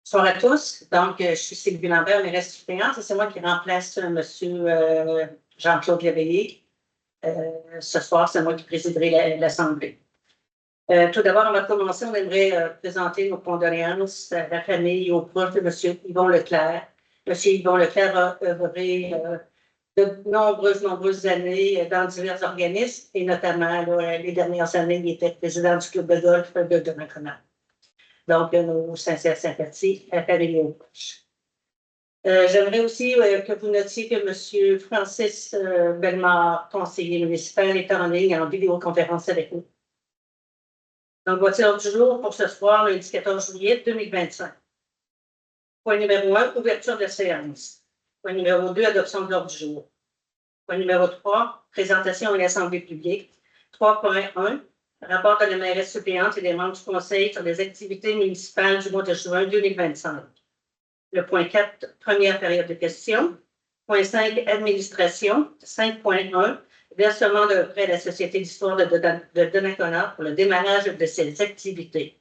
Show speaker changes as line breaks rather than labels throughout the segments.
Bonsoir à tous. Donc, je suis Sylvie Lambert, mairesse suppléante, et c'est moi qui remplace M. Jean-Claude Léveillé. Ce soir, c'est moi qui présiderai l'Assemblée. Tout d'abord, on va commencer. On aimerait présenter nos condoléances à la famille et aux proches de M. Yvon Leclerc. M. Yvon Leclerc a œuvré de nombreuses années dans divers organismes, et notamment, les dernières années, il était président du club de golf de Donnacona. Donc, nos sincères sympathies à la famille et aux proches. J'aimerais aussi que vous notiez que M. Francis Bellemare, conseiller municipal, est en ligne en vidéoconférence avec nous. Donc, voici l'ordre du jour pour ce soir, le 14 juillet 2025. Point numéro 1, ouverture de la séance. Point numéro 2, adoption de l'ordre du jour. Point numéro 3, présentation à l'Assemblée publique. 3.1, rapport de la mairesse suppléante et des membres du conseil sur les activités municipales du mois de juin 2025. Le point 4, première période de questions. Point 5, administration. 5.1, versement d'un prêt à la Société d'histoire de Donnacona pour le démarrage de ses activités.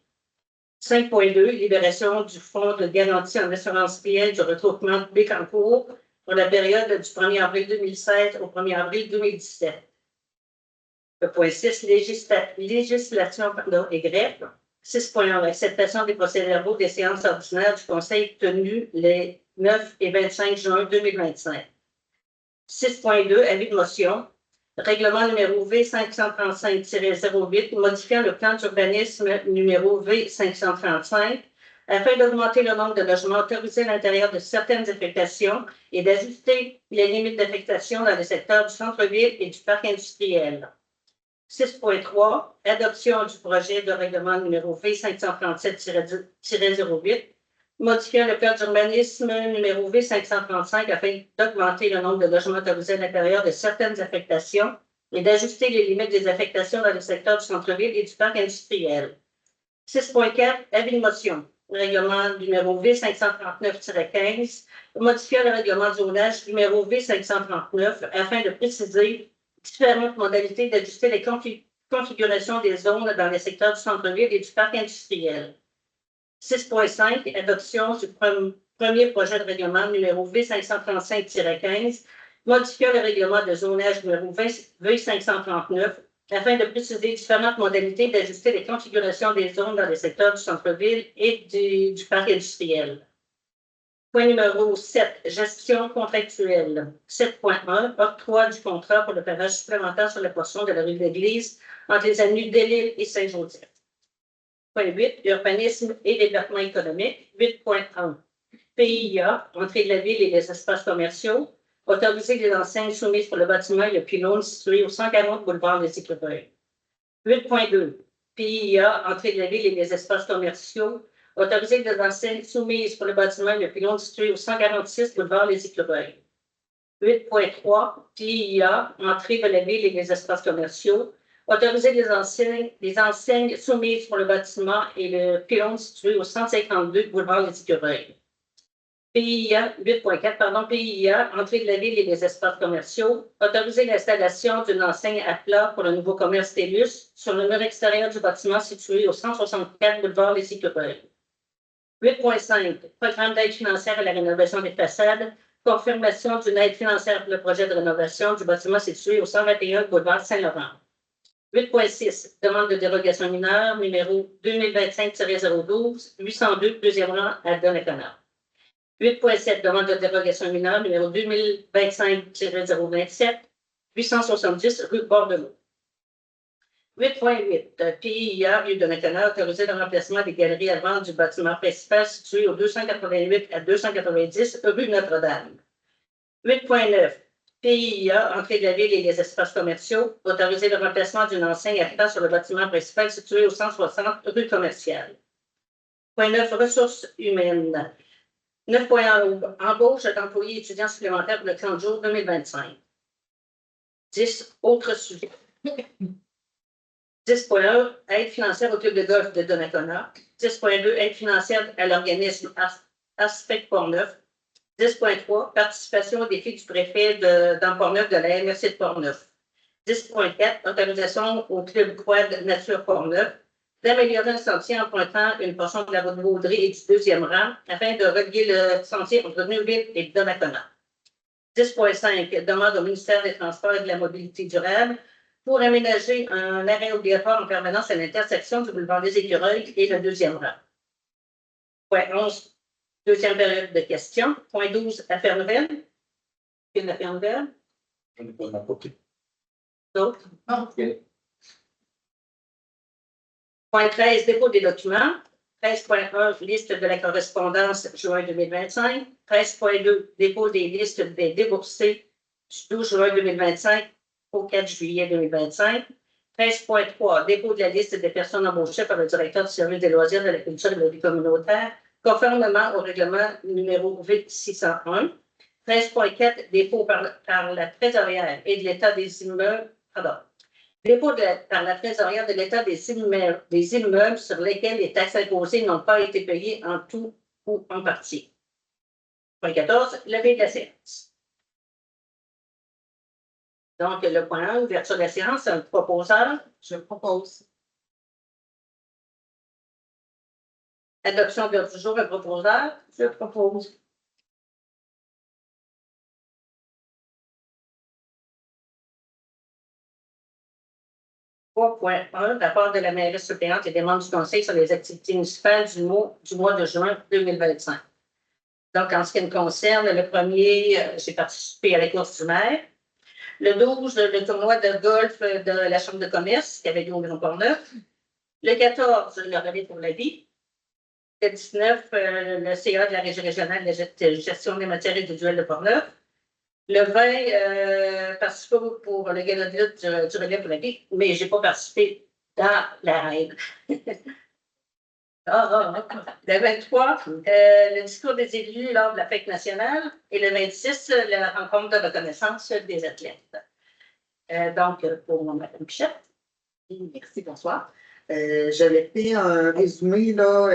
5.2, libération du fonds de garantie en assurance PL du regroupement public en cours pour la période du 1er avril 2016 au 1er avril 2017. Le point 6, législation et greffe. 6.1, acceptation des procès-verbaux des séances ordinaires du Conseil tenues les 9 et 25 juin 2025. 6.2, avis de motion. Règlement numéro V535-08, modifiant le plan d'urbanisme numéro V535 afin d'augmenter le nombre de logements autorisés à l'intérieur de certaines affectations et d'ajuster les limites d'affectation dans les secteurs du centre-ville et du parc industriel. 6.3, adoption du projet de règlement numéro V537-08, modifiant le code d'urbanisme numéro V535 afin d'augmenter le nombre de logements autorisés à l'intérieur de certaines affectations et d'ajuster les limites des affectations dans le secteur du centre-ville et du parc industriel. 6.4, avis de motion. Règlement numéro V539-15, modifiant le règlement de zonage numéro V539 afin de préciser différentes modalités d'ajuster les configurations des zones dans les secteurs du centre-ville et du parc industriel. 6.5, adoption du premier projet de règlement numéro V535-15, modifiant le règlement de zonage numéro V539 afin de préciser différentes modalités d'ajuster les configurations des zones dans les secteurs du centre-ville et du parc industriel. Point numéro 7, gestion contractuelle. 7.1, octroi du contrat pour le pavage supplémentaire sur la portion de la rue de l'Église entre les avenues Delisle et Saint-Joseph. Point 8, urbanisme et développement économique. 8.1, PIA, entrée de la ville et les espaces commerciaux. Autoriser les enseignes soumises pour le bâtiment et le pylône situé au 140 boulevard des Écureuils. 8.2, PIA, entrée de la ville et les espaces commerciaux. Autoriser les enseignes soumises pour le bâtiment et le pylône situé au 146 boulevard Les Écureuils. 8.3, PIA, entrée de la ville et les espaces commerciaux. Autoriser les enseignes soumises pour le bâtiment et le pylône situé au 152 boulevard Les Écureuils. PIA, 8.4, PIA, entrée de la ville et les espaces commerciaux. Autoriser l'installation d'une enseigne à plat pour le nouveau commerce TELUS sur le mur extérieur du bâtiment situé au 164 boulevard Les Écureuils. 8.5, programme d'aide financière à la rénovation des façades, confirmation d'une aide financière pour le projet de rénovation du bâtiment situé au 121 boulevard Saint-Laurent. 8.6, demande de dérogation mineure numéro 2025-012, 802, deuxième rang à Donnacona. 8.7, demande de dérogation mineure numéro 2025-027, 870, rue Bordelot. 8.8, PIA, rue de Donnacona, autorisé le remplacement des galeries à vendre du bâtiment principal situé au 288 à 290 rue Notre-Dame. 8.9, PIA, entrée de la ville et les espaces commerciaux, autorisé le remplacement d'une enseigne à plat sur le bâtiment principal situé au 160 rue Commerciale. 9, ressources humaines. 9.1, embauche d'employés étudiants supplémentaires pour le 30 jours 2025. 10, autres sujets. 10.1, aide financière au club de golf de Donnacona. 10.2, aide financière à l'organisme Aspect Portneuf. 10.3, participation au défi du préfet dans Portneuf de la MRC de Portneuf. 10.4, autorisation au club quad Nature Portneuf. d'améliorer le sentier en pointant une portion de la route Baudry et du deuxième rang afin de relier le sentier entre Neuville et Donnacona. 10.5 demande au ministère des Transports et de la Mobilité durable pour aménager un arrêt obligatoire en permanence à l'intersection du boulevard des Écureuils et le deuxième rang. Point 11, deuxième période de questions. Point 12, affaires nouvelles. Une affaire nouvelle. D'autres?
Ok.
Point 13, dépôt des documents. 13.1, liste de la correspondance juin 2025. 13.2, dépôt des listes des déboursés du 12 juin 2025 au 4 juillet 2025. 13.3, dépôt de la liste des personnes embauchées par le directeur du service des loisirs, de la culture et de la vie communautaire, conformément au règlement numéro V601. 13.4, dépôt par la trésorière et de l'état des immeubles, dépôt par la trésorière de l'état des immeubles sur lesquels les taxes imposées n'ont pas été payées en tout ou en partie. Point 14, levée de la séance. Donc, le point 1, ouverture de la séance, un proposeur.
Je propose.
Adoption de l'ordre du jour, un proposeur.
Je propose.
Point 1, rapport de la mairesse suppléante et des membres du conseil sur les activités municipales du mois de juin 2025. Donc, en ce qui me concerne, le premier, j'ai participé à la course du maire. Le 12, le tournoi de golf de la Chambre de commerce qui avait lieu au Grand Port-Neuf. Le 14, le relais pour la vie. Le 19, le CA de la région régionale de gestion des matières résiduelles de Port-Neuf. Le 20, participer pour le gala de lutte du relais pour la vie, mais je n'ai pas participé dans l'arène. Le 23, le discours des élus lors de la fête nationale. Et le 26, la rencontre de reconnaissance des athlètes. Donc, pour Mme Pichette.
Merci, bonsoir. J'avais fait un résumé là,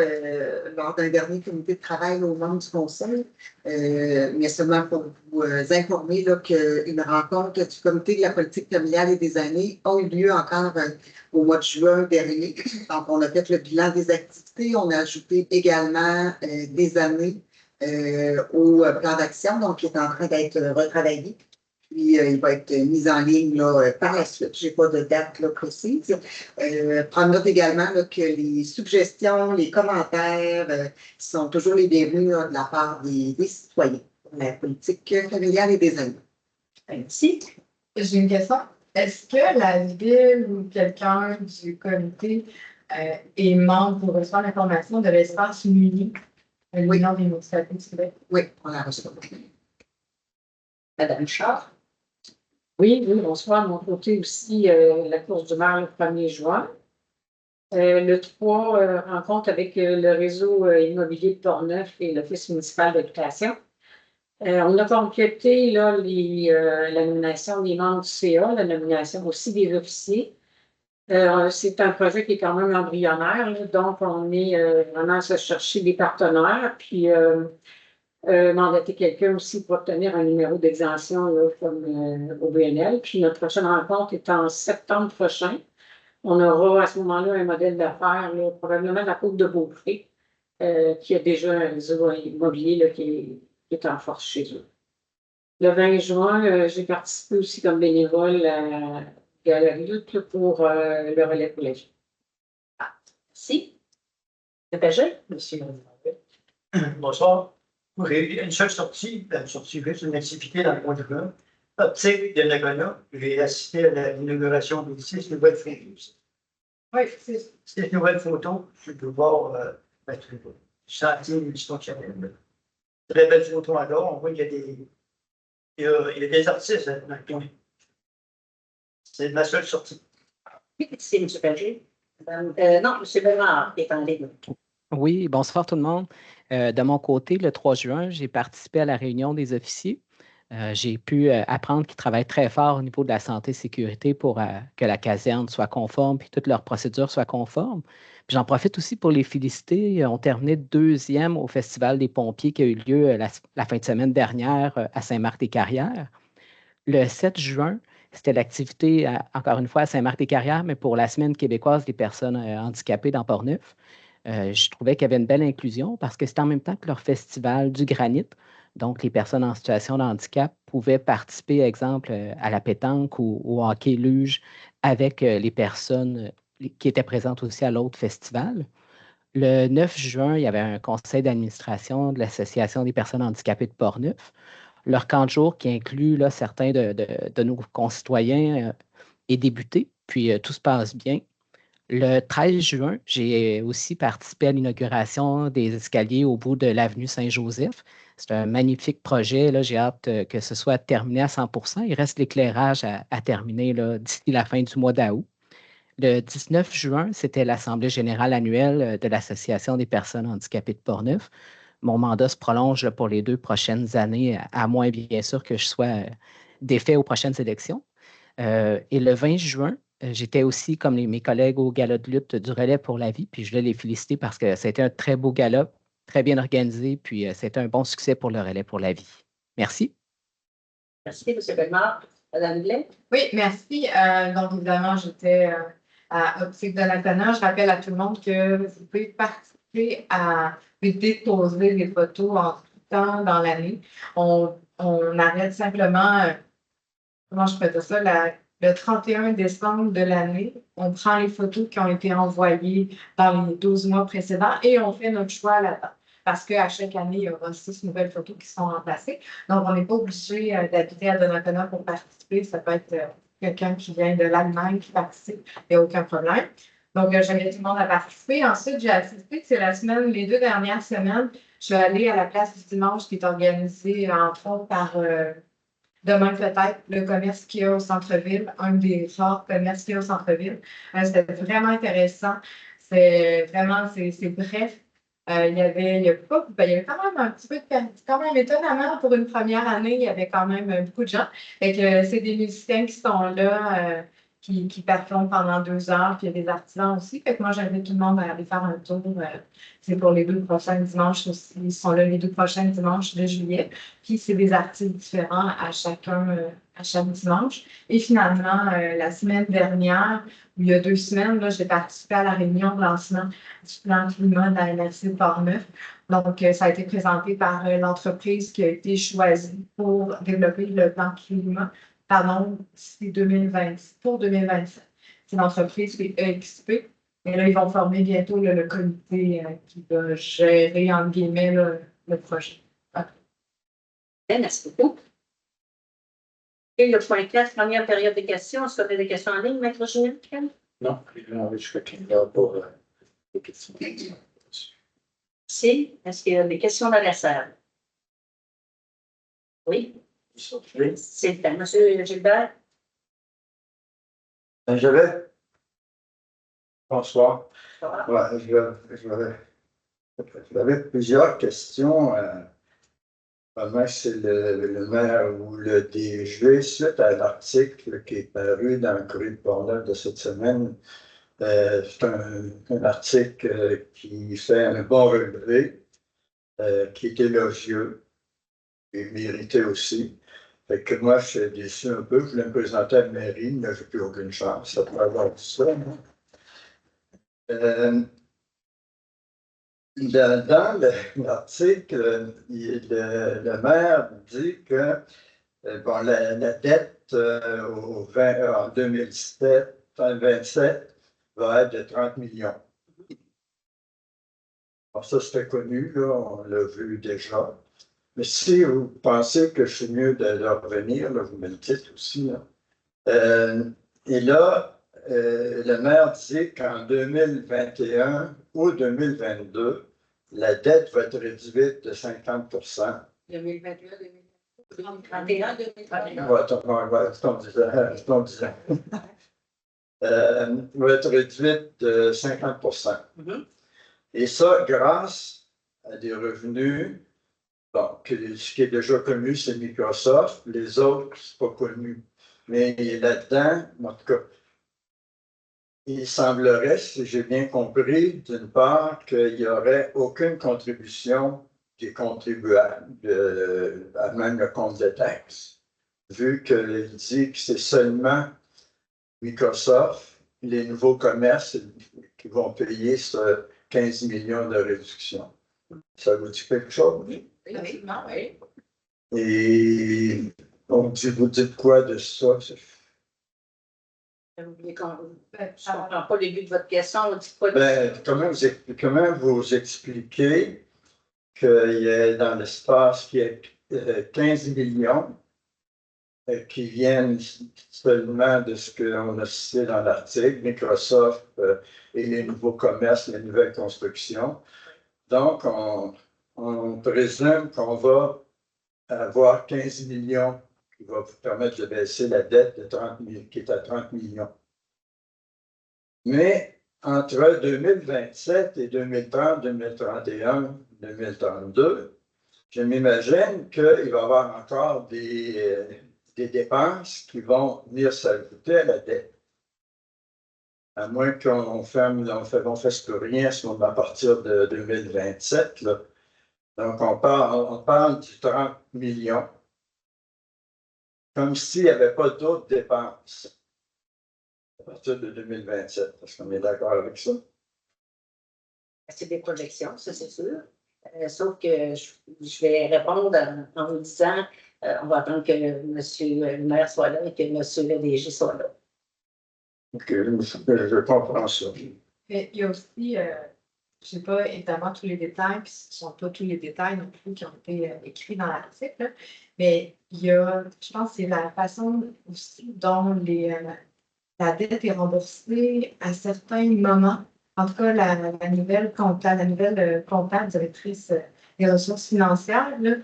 lors d'un dernier comité de travail aux membres du conseil, mais seulement pour vous informer qu'une rencontre du comité de la politique familiale et des années a eu lieu encore au mois de juin dernier. Donc, on a fait le bilan des activités, on a ajouté également des années au plan d'action, donc qui est en train d'être retravaillé. Puis, il va être mis en ligne là, par la suite. Je n'ai pas de date là, précise. Prendre note également là, que les suggestions, les commentaires sont toujours les bienvenus là, de la part des citoyens pour la politique familiale et des amis.
Merci.
J'ai une question. Est-ce que la ville ou quelqu'un du comité est membre pour recevoir l'information de l'espace uni à l'Union des municipalités du Québec?
Oui, on la reçoit.
Madame Char.
Oui, bonsoir. De mon côté aussi, la course du maire le 1er juin. Le 3, rencontre avec le réseau immobilier de Port-Neuf et l'Office municipal d'habitation. On a complété là, la nomination des membres du CA, la nomination aussi des officiers. C'est un projet qui est quand même embryonnaire, là, donc on est vraiment à se chercher des partenaires, puis mandater quelqu'un aussi pour obtenir un numéro d'exemption comme au BNL. Puis notre prochaine rencontre est en septembre prochain. On aura à ce moment-là un modèle d'affaires, probablement la Côte de Beaupré, qui a déjà un réseau immobilier là, qui est en force chez eux. Le 20 juin, j'ai participé aussi comme bénévole à la lutte pour le relais pour les gens.
Merci. Le PG.
Merci, Mme. Bonsoir. Moi, j'ai une seule sortie, c'est une activité dans le mois de juin. Optique de Nagona. J'ai assisté à l'inauguration de 6 nouvelles photos.
Oui, c'est
6 nouvelles photos. Je peux voir chantier multifonctionnel. Très belles photos encore. On voit qu'il y a des artistes dans le coin. C'est ma seule sortie.
Merci, M. Pagé. Non, M. Bernard qui est en ligne.
Oui, bonsoir tout le monde. De mon côté, le 3 juin, j'ai participé à la réunion des officiers. J'ai pu apprendre qu'ils travaillent très fort au niveau de la santé et sécurité pour que la caserne soit conforme et que toutes leurs procédures soient conformes. Puis j'en profite aussi pour les féliciter. Ils ont terminé 2e au Festival des pompiers qui a eu lieu la fin de semaine dernière à Saint-Marc-des-Carrières. Le 7 juin, C'était l'activité, encore une fois, à Saint-Marc-des-Carrières, mais pour la Semaine québécoise des personnes handicapées dans Portneuf. Je trouvais qu'il y avait une belle inclusion parce que c'était en même temps que leur festival du granit. Donc, les personnes en situation de handicap pouvaient participer, exemple, à la pétanque ou au hockey luge avec les personnes qui étaient présentes aussi à l'autre festival. Le 9 juin, il y avait un conseil d'administration de l'Association des personnes handicapées de Portneuf. Leur camp de jour qui inclut là, certains de nos concitoyens est débuté, puis tout se passe bien. Le 13 juin, j'ai aussi participé à l'inauguration des escaliers au bout de l'avenue Saint-Joseph. C'est un magnifique projet. Là, j'ai hâte que ce soit terminé à 100%. Il reste l'éclairage à terminer là, d'ici la fin du mois d'août. Le 19 juin, c'était l'Assemblée générale annuelle de l'Association des personnes handicapées de Portneuf. Mon mandat se prolonge là, pour les 2 prochaines années, à moins bien sûr que je sois défait aux prochaines élections. Et le 20 juin, j'étais aussi, comme mes collègues au gala de lutte du Relais pour la vie, puis je voulais les féliciter parce que c'était un très beau gala, très bien organisé, puis c'était un bon succès pour le Relais pour la vie. Merci.
Merci, M. Bellemare. Mme Blais?
Oui, merci. Donc, évidemment, j'étais à Optique de Donnacona. Je rappelle à tout le monde que vous pouvez participer à déposer des photos en tout temps dans l'année. On arrête simplement, comment je peux dire ça, le 31 décembre de l'année. On prend les photos qui ont été envoyées dans les 12 mois précédents et on fait notre choix là-dedans. Parce qu'à chaque année, il y aura 6 nouvelles photos qui sont remplacées. Donc, on n'est pas obligé d'habiter à Donnacona pour participer. Ça peut être quelqu'un qui vient de l'Allemagne qui participe. Il n'y a aucun problème. Donc, j'invite tout le monde à participer. Ensuite, j'ai assisté, c'est les 2 dernières semaines, je suis allée à la place du dimanche qui est organisée, entre autres, par demain peut-être, le commerce qu'il y a au centre-ville, un des rares commerces qu'il y a au centre-ville. C'était vraiment intéressant. C'est bref. Il y avait quand même un petit peu de quand même étonnamment pour une première année, il y avait quand même beaucoup de gens. Fait que c'est des musiciens qui sont là, qui performent pendant 2 heures, puis il y a des artisans aussi. Fait que moi, j'invite tout le monde à aller faire un tour. C'est pour les 2 prochains dimanches aussi. Ils sont là les 2 prochains dimanches de juillet. Puis c'est des artistes différents à chaque dimanche. Et finalement, la semaine dernière, il y a 2 semaines, là, j'ai participé à la réunion de lancement du plan climat de la MRC Portneuf. Donc, ça a été présenté par l'entreprise qui a été choisie pour développer le plan climat. Pardon, c'est 2020, pour 2027. C'est l'entreprise qui est EXP. Et là, ils vont former bientôt le comité qui va gérer, entre guillemets, le projet.
Merci beaucoup. Et le point 4, première période des questions. Est-ce qu'on a des questions en ligne, Maître Julien?
Non, je suis là pour les questions.
Si. Est-ce qu'il y a des questions dans la salle? Oui. C'est à M. Gilbert.
Bonsoir. Ouais, j'avais plusieurs questions. Vraiment, c'est le maire ou le DG, suite à l'article qui est paru dans le courrier de Portneuf de cette semaine. C'est un article qui fait un bon relevé, qui est élogieux et mérité aussi. Fait que moi, je suis déçu un peu. Je voulais me présenter à la mairie, mais je n'ai plus aucune chance. Ça pourrait avoir dit ça. Dans l'article, le maire dit que bon, la dette en 2027 va être de 30 millions. Alors ça, c'était connu, là, on l'a vu déjà. Mais si vous pensez que c'est mieux de revenir, là, vous me le dites aussi. Là. Et là, le maire dit qu'en 2021 ou 2022, la dette va être réduite de 50
2021, 2031, 2031.
Ouais, c'est ton disant. Va être réduite de 50 Et ça, grâce à des revenus, bon, ce qui est déjà connu, c'est Microsoft. Les autres, c'est pas connu. Mais là-dedans, en tout cas, il semblerait, si j'ai bien compris, d'une part, qu'il n'y aurait aucune contribution des contribuables, à même le compte de taxes. vu qu'il dit que c'est seulement Microsoft, les nouveaux commerces qui vont payer ce 15 millions de réduction. Ça vous dit quelque chose?
Effectivement, oui.
Et donc, vous dites quoi de ça?
J'ai oublié qu'on- Je ne comprends pas le but de votre question. On dit quoi de
Ben, comment vous expliquez qu'il y a dans l'espace qu'il y a 15 millions qui viennent seulement de ce qu'on a cité dans l'article, Microsoft et les nouveaux commerces, les nouvelles constructions. Donc, on présume qu'on va avoir 15 millions qui va vous permettre de baisser la dette de 30 000, qui est à 30 millions. Mais entre 2027 et 2030, 2031, 2032, je m'imagine qu'il va y avoir encore des dépenses qui vont venir s'ajouter à la dette. À moins qu'on fasse plus rien à partir de 2027. Là. Donc, on parle du 30 millions. Comme s'il n'y avait pas d'autres dépenses à partir de 2027. Est-ce qu'on est d'accord avec ça?
C'est des projections, ça c'est sûr. Sauf que je vais répondre en vous disant on va attendre que M. le maire soit là et que M. le DG soit là.
OK, je comprends ça.
Mais il y a aussi, je ne sais pas évidemment tous les détails, puis ce ne sont pas tous les détails non plus qui ont été écrits dans l'article, mais il y a, je pense que c'est la façon aussi dont la dette est remboursée à certains moments. En tout cas, la nouvelle comptable directrice des ressources financières, là,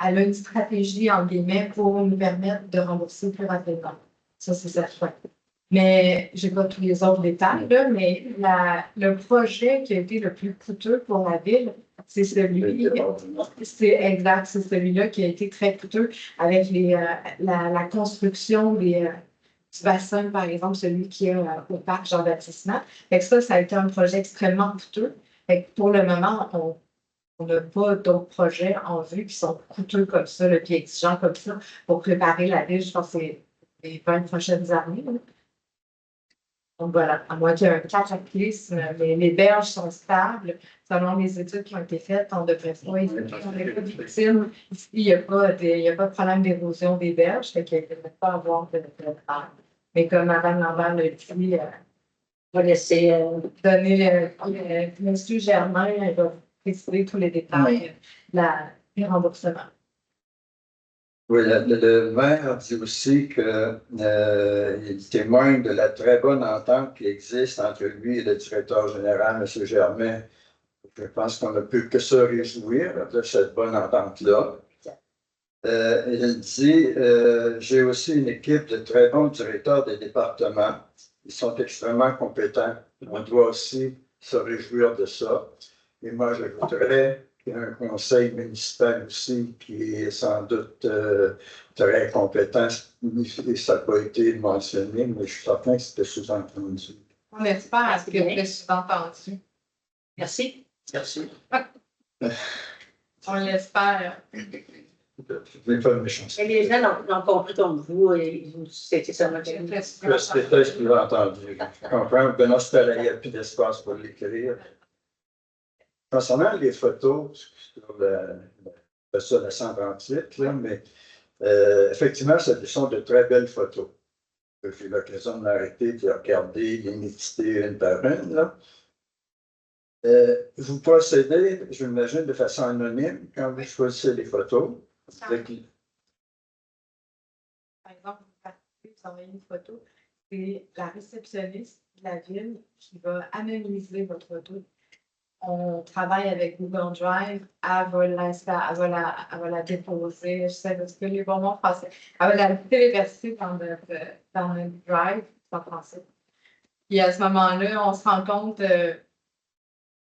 elle a une stratégie, en guillemets, pour nous permettre de rembourser plus rapidement. Ça, c'est certain. Mais je n'ai pas tous les autres détails, là, mais le projet qui a été le plus coûteux pour la ville, c'est celui-là qui a été très coûteux avec la construction du bassin, par exemple, celui qui est au parc Jean-Baptiste. Ça a été un projet extrêmement coûteux. Fait que pour le moment, on n'a pas d'autres projets en vue qui sont coûteux comme ça, là, puis exigeants comme ça, pour préparer la ville, je pense que c'est les 20 prochaines années. Là. Donc voilà, à moins qu'il y ait un cataclysme, les berges sont stables. Selon les études qui ont été faites, on devrait pas être victime. Ici, il n'y a pas de problème d'érosion des berges, fait qu'il ne devrait pas avoir de problème. Mais comme Mme Lambert l'a dit,
On va laisser
donner M. Germain, il va préciser tous les détails du remboursement.
Oui, le maire dit aussi qu'il témoigne de la très bonne entente qui existe entre lui et le directeur général, M. Germain. Je pense qu'on ne peut que se réjouir de cette bonne entente-là. Il dit j'ai aussi une équipe de très bons directeurs des départements. Ils sont extrêmement compétents. On doit aussi se réjouir de ça. Et moi, je voudrais qu'il y ait un conseil municipal aussi qui est sans doute très compétent. Et ça n'a pas été mentionné, mais je suis certain que c'était sous-entendu.
On espère que c'était sous-entendu.
Merci.
Merci.
On l'espère.
Je pas de méchanceté.
Et les gens l'ont compris comme vous et c'était ça notre
C'est peut-être ce qu'il a entendu. Je comprends. Benoît, il n'y a plus d'espace pour l'écrire. Concernant les photos sur la 138, là, mais effectivement, ce sont de très belles photos. J'ai eu l'occasion de m'arrêter et de regarder les nétités une par une. Là. Vous procédez, je m'imagine, de façon anonyme quand vous choisissez les photos.
Par exemple, vous envoyez une photo, c'est la réceptionniste de la ville qui va anonymiser votre photo. On travaille avec Google Drive, elle va la déposer, je sais pas ce que les bons mots français, elle va la téléverser dans le Drive en français. Puis à ce moment-là, on se rend compte,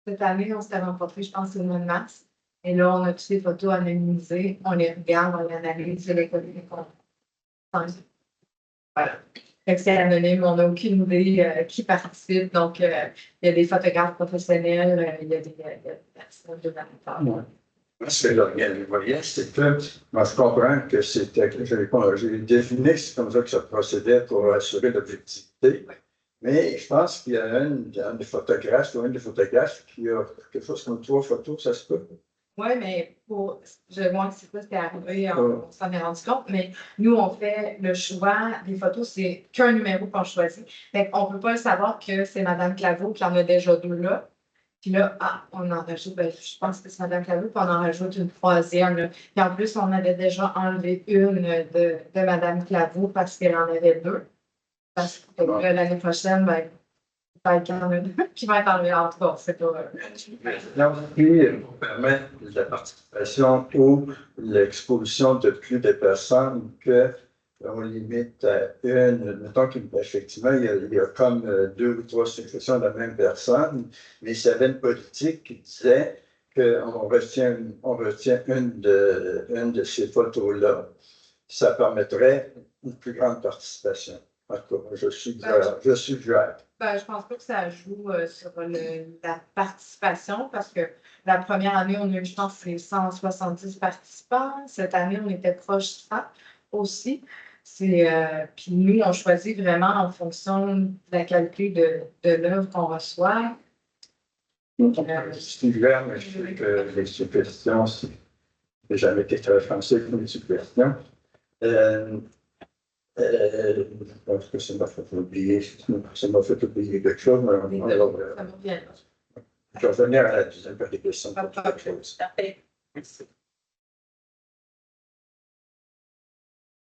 cette année, on s'était rencontrés, je pense, au mois de mars. Et là, on a toutes les photos anonymisées, on les regarde, on les analyse, je les connais. Voilà. Fait que c'est anonyme, on n'a aucune idée qui participe. Donc, il y a des photographes professionnels, il y a des personnes de la part.
Ce que je voyais, c'est que, moi, je comprends que c'était, j'ai deviné que c'est comme ça que ça procédait pour assurer l'objectivité. Mais je pense qu'il y a un des photographes ou un des photographes qui a quelque chose comme 3 photos, ça se peut.
Oui, mais moi, c'est ça, c'était arrivé, on s'en est rendu compte, mais nous, on fait le choix des photos, c'est qu'un numéro qu'on choisit. Fait qu'on ne peut pas savoir que c'est Mme Claveau qui en a déjà 2 là. Puis là, on en rajoute, je pense que c'est Mme Claveau, puis on en rajoute une 3e. Là. Puis en plus, on avait déjà enlevé une de Mme Claveau parce qu'elle en avait 2. Parce que l'année prochaine, peut-être qu'il y en a 2 qui vont être enlevés en tout cas, c'est pas.
Non, puis, pour permettre la participation ou l'exposition de plus de personnes qu'on limite à une, mettons qu'effectivement, il y a comme 2 ou 3 successions de la même personne, mais s'il y avait une politique qui disait qu'on retient une de ces photos-là, ça permettrait une plus grande participation. En tout cas, je suggère.
Je pense pas que ça joue sur la participation parce que la première année, on a eu, je pense, c'est 170 participants. Cette année, on était proche de ça aussi. Puis nous, on choisit vraiment en fonction de la qualité de l'œuvre qu'on reçoit.
Je suggère, mais je sais que les suggestions, c'est jamais été très français comme les suggestions. Je pense que ça m'a fait oublier quelque chose, mais je vais revenir à la deuxième partie des questions.
Parfait. Merci.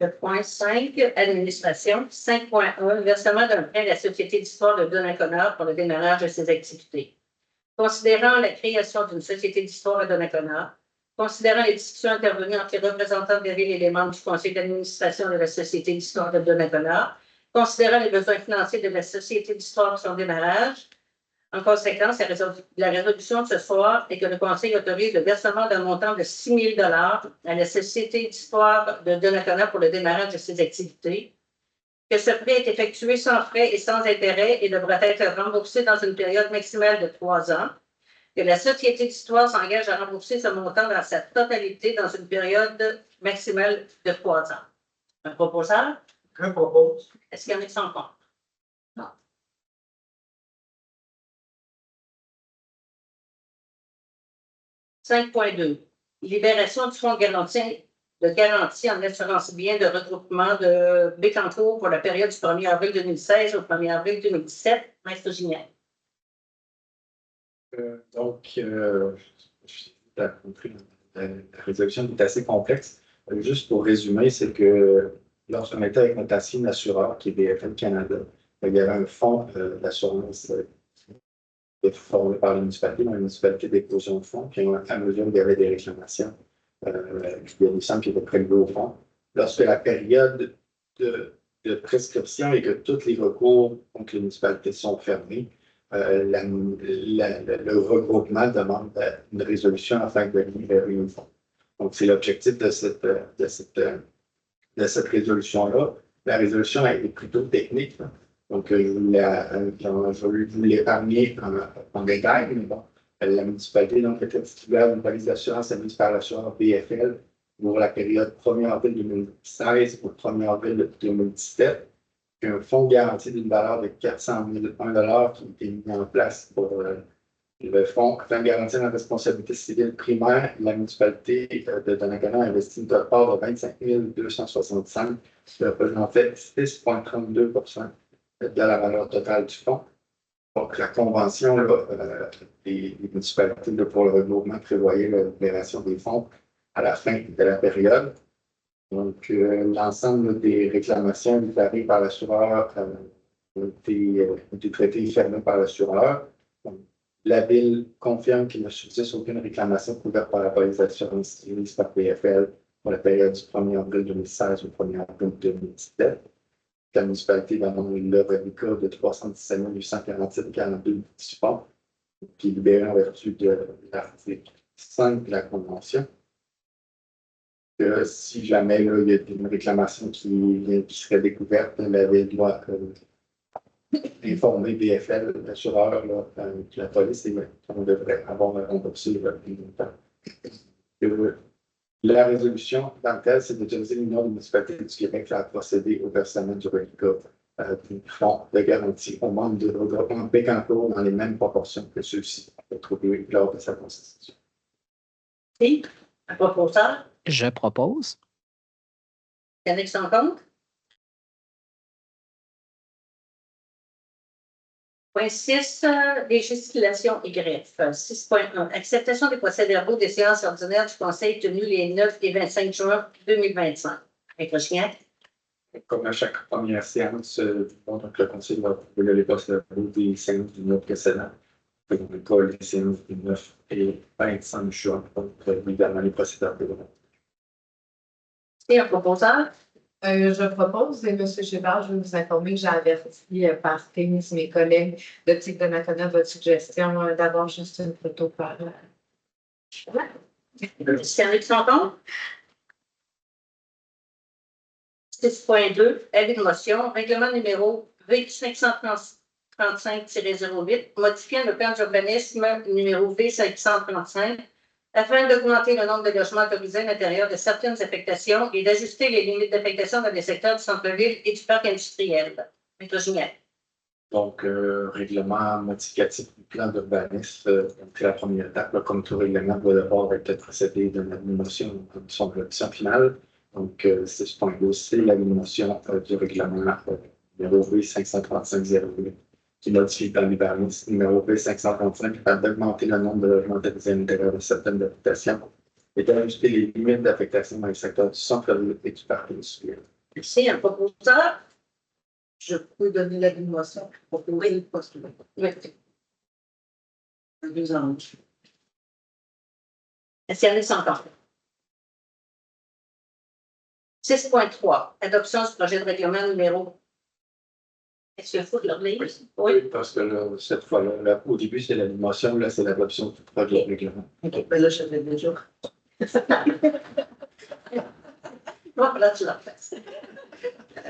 Le point 5, administration. 5.1, versement d'un prêt à la Société d'histoire de Donnacona pour le démarrage de ses activités. Considérant la création d'une Société d'histoire à Donnacona, considérant les discussions intervenues entre les représentants de la Ville et les membres du conseil d'administration de la Société d'histoire de Donnacona, considérant les besoins financiers de la Société d'histoire pour son démarrage, en conséquence, la résolution de ce soir est que le conseil autorise le versement d'un montant de 6 000 $ à la Société d'histoire de Donnacona pour le démarrage de ses activités, que ce prêt est effectué sans frais et sans intérêt et devra être remboursé dans une période maximale de 3 ans, que la Société d'histoire s'engage à rembourser ce montant dans sa totalité dans une période maximale de 3 ans. Un proposeur?
Je propose.
Est-ce qu'il y en a qui sont contre? Non. « 5.2. Libération du fonds de garantie en assurance bien de regroupement de Bécancour pour la période du 1er avril 2016 au 1er avril 2017. Maître Gignac.
La résolution est assez complexe. Juste pour résumer, c'est que lorsqu'on était avec notre ancien assureur, qui est BFM Canada, il y avait un fonds d'assurance qui était formé par la municipalité d'éclosion de fonds, puis à mesure qu'il y avait des réclamations, il y a des sommes qui étaient prélevées au fond. Lorsque la période de prescription et que tous les recours contre les municipalités sont fermés, le regroupement demande une résolution afin de libérer un fonds. Donc, c'est l'objectif de cette résolution-là. La résolution est plutôt technique. Là. Donc, je voulais vous l'épargner en détail, mais bon, la municipalité donc, était titulaire d'une police d'assurance émise par l'assureur BFL pour la période 1er avril 2016 au 1er avril 2017. Un fonds garanti d'une valeur de 401 000 $ qui a été mis en place pour le fonds afin de garantir la responsabilité civile primaire. La municipalité de Donnacona a investi une part de 25 265, ce qui représentait 6,32 % de la valeur totale du fonds. Donc, la convention des municipalités pour le regroupement prévoyait la libération des fonds à la fin de la période. Donc, l'ensemble des réclamations déclarées par l'assureur ont été traitées et fermées par l'assureur. La Ville confirme qu'il ne subsiste aucune réclamation couverte par la police d'assurance émise par PFL pour la période du 1er avril 2016 au 1er avril 2017. La municipalité va nommer l'œuvre d'école de 317 847,42 du fonds, qui est libéré en vertu de l'article 5 de la Convention. Que si jamais là, il y a une réclamation qui serait découverte, la Ville doit informer BFL, l'assureur, la police, et on devrait avoir remboursé le montant. la résolution dans le tel, c'est d'autoriser l'Union des municipalités du Québec à procéder au versement du reliquat du fonds de garantie aux membres du regroupement Bécancour dans les mêmes proportions que ceux-ci ont trouvé lors de sa constitution.
Et, un proposeur,
Je propose.
Yannick s'en compte. Point 6, législation Y. 6.1. Acceptation des procès-verbaux des séances ordinaires du Conseil tenues les 9 et 25 juin 2025. Maître Gignac.
Comme à chaque première séance, donc le Conseil va approuver les procès-verbaux des séances du mois précédent. Donc, le cas les séances du 9 et 25 juin, donc évidemment les procès-verbaux.
Et un proposeur.
Je propose, et M. Gébard, je vais vous informer que j'ai averti par Teams mes collègues de Tic de Nakona votre suggestion d'avoir juste une photo par.
Yannick s'en compte. 6.2, avis de motion, règlement numéro V535-08, modifiant le plan d'urbanisme numéro V535 afin d'augmenter le nombre de logements autorisés à l'intérieur de certaines affectations et d'ajuster les limites d'affectation dans les secteurs du centre-ville et du parc industriel. Maître Gignac.
Donc, règlement modificatif du plan d'urbanisme, c'est la première étape. Comme tout règlement, doit d'abord être précédé d'une motion de son adoption finale. Donc, 6.2, c'est la motion du règlement numéro V535-08 qui modifie le plan d'urbanisme numéro V535 afin d'augmenter le nombre de logements autorisés à l'intérieur de certaines habitations et d'ajuster les limites d'affectation dans les secteurs du centre-ville et du parc industriel.
Merci. Un proposeur.
Je peux donner l'avis de motion pour proposer le postulat.
Oui.
Un 2 ans.
Yannick s'en compte. 6.3, adoption du projet de règlement numéro. Est-ce qu'il faut le lire?
Oui, parce que là, cette fois-là, au début, c'est la motion, là, c'est l'adoption du projet de règlement.
OK, ben là, je savais déjà.
Bon, là, tu l'as fait.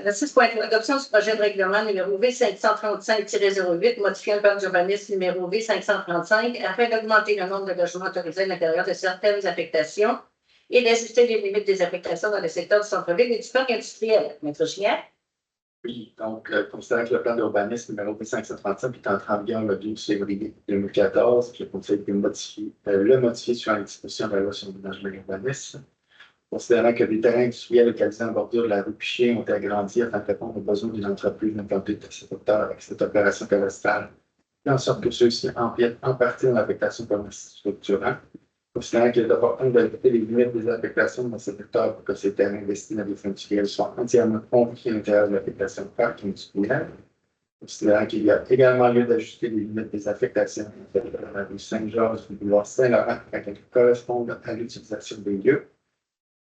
Le 6.3, adoption du projet de règlement numéro V535-08, modifiant le plan d'urbanisme numéro V535 afin d'augmenter le nombre de logements autorisés à l'intérieur de certaines affectations et d'ajuster les limites des affectations dans les secteurs du centre-ville et du parc industriel. Maître Gignac.
Oui, donc, considérant que le plan d'urbanisme numéro V535 est entré en vigueur le 12 février 2014, le Conseil peut modifier sur la disposition de la loi sur l'aménagement et l'urbanisme. Considérant que les terrains industriels localisés en bordure de la rue Piché ont été agrandis afin de répondre aux besoins d'une entreprise implantée de cet secteur avec cette opération cadastrale, fait en sorte que ceux-ci empiètent en partie dans l'affectation commerciale structurante. Considérant qu'il est important d'éviter les limites des affectations dans ce secteur pour que ces terrains destinés à des fins industrielles soient entièrement compris à l'intérieur de l'affectation de parc industriel. Considérant qu'il y a également lieu d'ajuster les limites des affectations de la rue Saint-Georges du boulevard Saint-Laurent afin qu'elles correspondent à l'utilisation des lieux.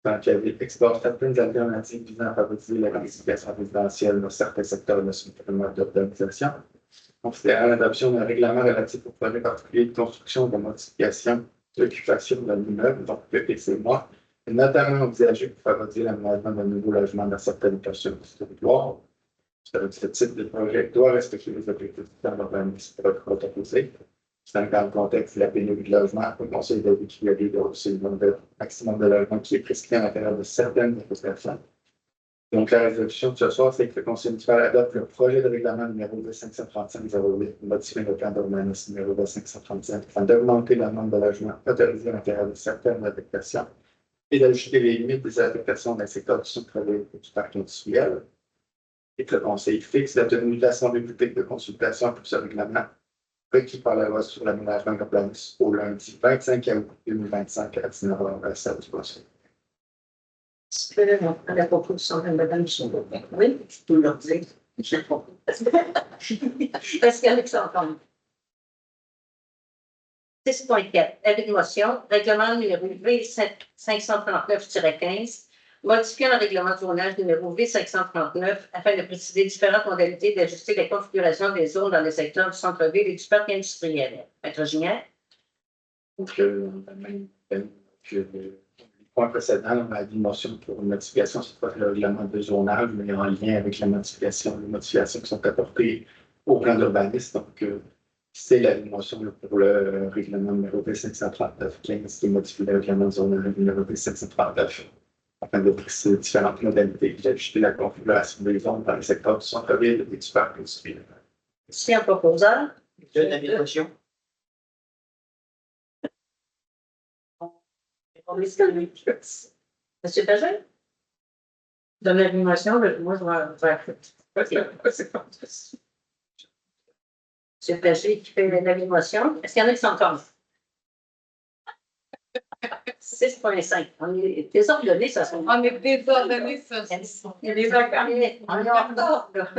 Tant qu'il y avait explore certaines alternatives visant à favoriser la densification résidentielle dans certains secteurs de ce phénomène d'urbanisation. Considérant l'adoption d'un règlement relatif au projet particulier de construction de modification d'occupation d'un immeuble, donc PPC-MOI, est notamment envisagé pour favoriser l'aménagement de nouveaux logements dans certaines portions du territoire. Ce type de projet doit respecter les objectifs du plan d'urbanisme proposé. Dans le contexte de la pénurie de logement, le Conseil de dit qu'il y a des dossiers le nombre maximum de logements qui est prescrit à l'intérieur de certaines personnes. Donc, la résolution de ce soir, c'est que le Conseil municipal adopte le projet de règlement numéro 535-08, modifiant le plan d'urbanisme numéro 535 afin d'augmenter le nombre de logements autorisés à l'intérieur de certaines affectations et d'ajouter les limites des affectations dans le secteur du centre-ville et du parc industriel. Et que le Conseil fixe la tenue de l'Assemblée publique de consultation pour ce règlement requis par la loi sur l'aménagement et l'urbanisme au lundi 25 août 2025 à 19h à la salle du Conseil.
À la proposition de Mme Chabot. Oui,
Je peux leur dire. Je pas.
parce qu'avec ça, encore. 6.4, avis de motion, règlement numéro V539-15, modifiant le règlement de zonage numéro V539 afin de préciser différentes modalités d'ajuster les configurations des zones dans les secteurs du centre-ville et du parc industriel. Maître Gignac.
Donc, même que le point précédent, on a dit motion pour une modification, c'est pas le règlement de zonage, mais en lien avec les modifications qui sont apportées au plan d'urbanisme. Donc, C'est la motion pour le règlement numéro V539-15 qui modifie le règlement zonal numéro V539 afin de préciser différentes modalités d'ajouter la configuration des zones dans les secteurs du centre-ville et du parc industriel.
Si un proposeur.
Il y a une habilitation.
Monsieur Pagin?
Donne l'animation, moi, je vais
Monsieur Pagé qui fait l'animation. Est-ce qu'il y en a qui sont contre? 6,5. On est désordonné, ça.
On est désordonné, ça.
Il y a des vacances. On est en retard, là.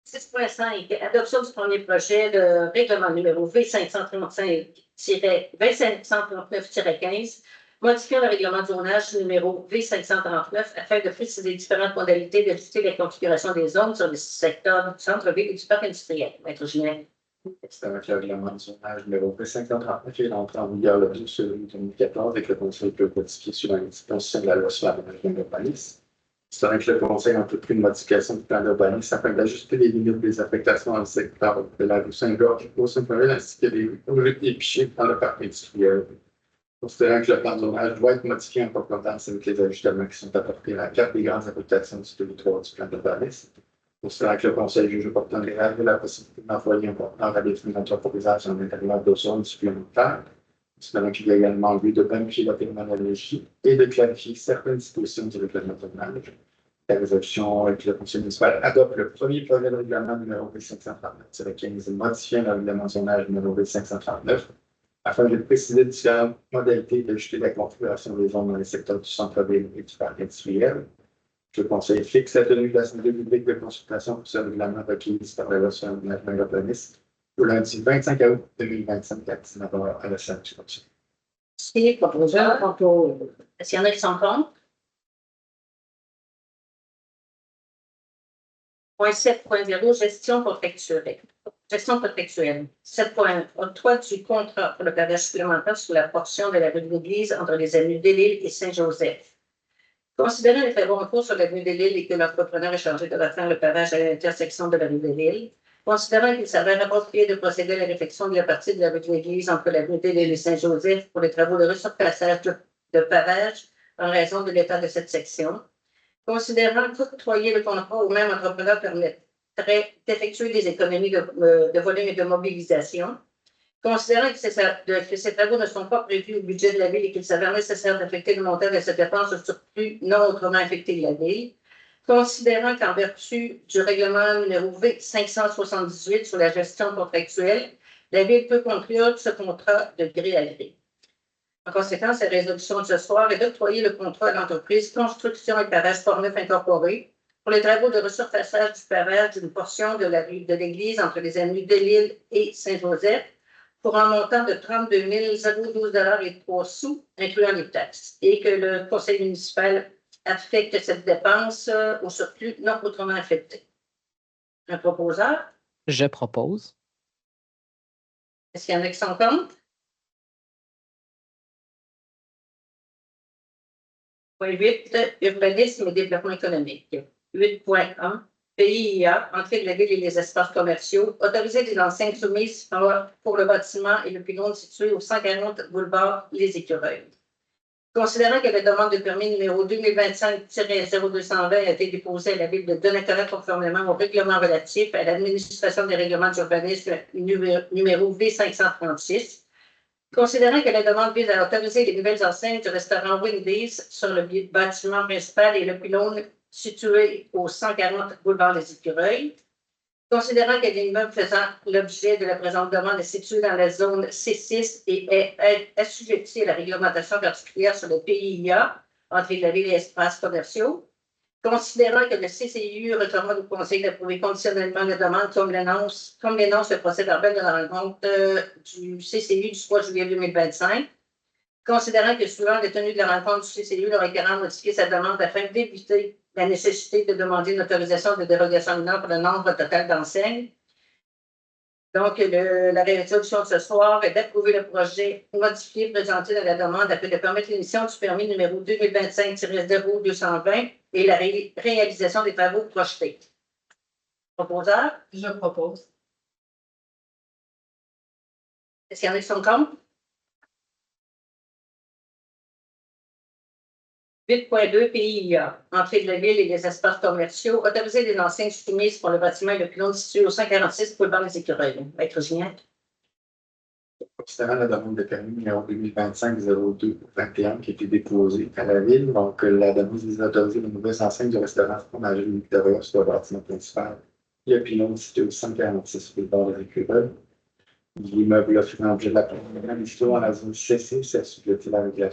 6,5. Adoption du premier projet de règlement numéro V535-2539-15, modifiant le règlement de zonage numéro V539 afin de préciser différentes modalités d'ajuster la configuration des zones sur les secteurs du centre-ville et du parc industriel. Maître Julien.
C'est avec le règlement de zonage numéro V539 qui est entré en vigueur le 12 février 2014 et que le Conseil peut modifier suivant les dispositions de la loi sur l'aménagement d'urbanisme. C'est vrai que le Conseil a entrepris une modification du plan d'urbanisme afin d'ajuster les limites des affectations dans le secteur de la rue Saint-Georges au centre-ville ainsi que des rues Épichet dans le parc industriel. Considérant que le plan de zonage doit être modifié en concordance avec les ajustements qui sont apportés à la carte des grandes affectations du territoire du plan d'urbanisme. Considérant que le Conseil juge opportun de réaliser la possibilité d'employer un porteur à définir l'entreposage en intérieur de zones supplémentaires. Considérant qu'il y a également lieu de planifier la terminologie et de clarifier certaines dispositions du règlement de zonage. La résolution que le Conseil municipal adopte le premier projet de règlement numéro V539-15 modifiant le règlement de zonage numéro V539 afin de préciser différentes modalités d'ajouter la configuration des zones dans les secteurs du centre-ville et du parc industriel. Le Conseil fixe la tenue de l'Assemblée publique de consultation pour ce règlement requise par la loi sur l'aménagement urbanisme le lundi 25 août 2025 à 19h à la salle du Conseil.
Si, proposeur. Est-ce qu'il y en a qui sont contre? Point 7.0, gestion préfecturale. Gestion préfecturelle. 7.1, octroi du contrat pour le pavage supplémentaire sur la portion de la rue de l'Église entre les avenues Delisle et Saint-Joseph. Considérant les travaux en cours sur l'avenue Delisle et que l'entrepreneur est chargé de refaire le pavage à l'intersection de la rue Delisle, considérant qu'il s'avère approprié de procéder à la réfection de la partie de la rue de l'Église entre l'avenue Delisle et Saint-Joseph pour les travaux de resurfaçage de pavage en raison de l'état de cette section, considérant qu'octroyer le contrat au même entrepreneur permettrait d'effectuer des économies de volume et de mobilisation, considérant que ces travaux ne sont pas prévus au budget de la Ville et qu'il s'avère nécessaire d'affecter le montant de cette dépense au surplus non autrement affecté de la Ville, considérant qu'en vertu du règlement numéro V578 sur la gestion contractuelle, la Ville peut conclure ce contrat de gré à gré. En conséquence, la résolution de ce soir est d'octroyer le contrat à l'entreprise Construction et Pavage Portneuf Incorporé pour les travaux de resurfaçage du pavage d'une portion de la rue de l'Église entre les avenues Delisle et Saint-Joseph pour un montant de 32 012,03 $, incluant les taxes, et que le conseil municipal affecte cette dépense au surplus non autrement affecté. Un proposeur?
Je propose.
Est-ce qu'il y en a qui sont contre? Point 8, urbanisme et développement économique. 8.1, PIA, entrée de la ville et les espaces commerciaux, autoriser des enseignes soumises pour le bâtiment et le pylône situé au 140 boulevard Les Écureuils. Considérant que la demande de permis numéro 2025-0220 a été déposée à la ville de Donnacona conformément au règlement relatif à l'administration des règlements d'urbanisme numéro V536, considérant que la demande vise à autoriser les nouvelles enseignes du restaurant Wendy's sur le bâtiment principal et le pylône situé au 140 boulevard des Écureuils, considérant que l'immeuble faisant l'objet de la présente demande est situé dans la zone C6 et est assujetti à la réglementation particulière sur le PIA, entrée de la ville et espaces commerciaux, considérant que le CCIU recommande au Conseil d'approuver conditionnellement la demande comme l'énonce le procès-verbal de la rencontre du CCIU du 3 juillet 2025, considérant que suivant la tenue de la rencontre du CCIU, le requérant a modifié sa demande afin d'éviter la nécessité de demander une autorisation de dérogation mineure pour le nombre total d'enseignes. Donc, la résolution de ce soir est d'approuver le projet modifié présenté dans la demande afin de permettre l'émission du permis numéro 2025-0220 et la réalisation des travaux projetés. Proposeur?
Je propose.
Est-ce qu'il y en a qui sont contre? 8.2 PIA, entrée de la ville et les espaces commerciaux, autoriser les enseignes soumises pour le bâtiment et le pylône situé au 146 boulevard des Écureuils. Maître Gignac.
Considérant la demande de permis numéro 2025-02-21 qui a été déposée à la ville, donc la demande vise à autoriser les nouvelles enseignes du restaurant fromager Victoria sur le bâtiment principal. Le pylône situé au 146 boulevard des Écureuils. L'immeuble fait l'objet de la première histoire dans la zone CC, c'est assujetti à la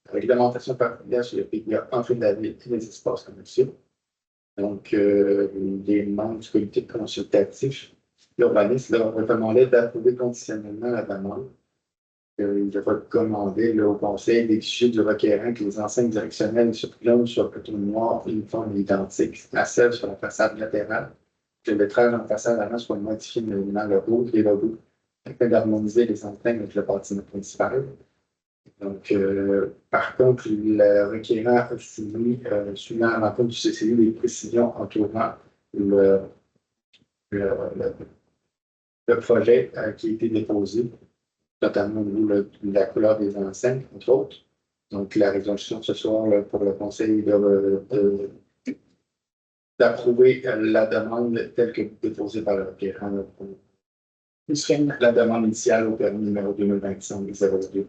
réglementation particulière sur le PIA entrée de la ville et les espaces commerciaux. Donc, les membres du comité consultatif, l'urbaniste leur recommandait d'approuver conditionnellement la demande. Il recommandait au conseil d'exiger du requérant que les enseignes directionnelles et sur pylône soient plutôt noires, uniformes et identiques à celles sur la façade latérale, que le lettrage en façade avant soit modifié en éliminant le logo et les logos afin d'harmoniser les enseignes avec le bâtiment principal. Donc, par contre, le requérant a soumis à la rencontre du CCI des précisions entourant le projet qui a été déposé, notamment au niveau de la couleur des enseignes, entre autres. Donc, la résolution ce soir pour le conseil d'approuver la demande telle que déposée par le requérant. La demande initiale au permis numéro 2025-02.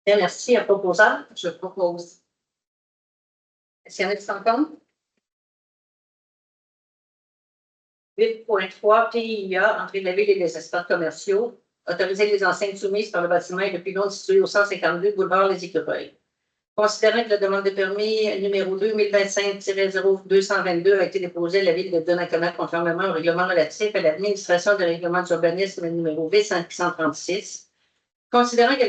Bien, merci. Un proposant.
Je propose.
Est-ce qu'il y en a qui sont contre? 8.3 PIA, entrée de la ville et des espaces commerciaux, autoriser les enseignes soumises par le bâtiment et le pylône situé au 152 boulevard Les Écureuils. Considérant que la demande de permis numéro 2025-0222 a été déposée à la ville de Donnacona conformément au règlement relatif à l'administration des règlements d'urbanisme numéro V536, considérant que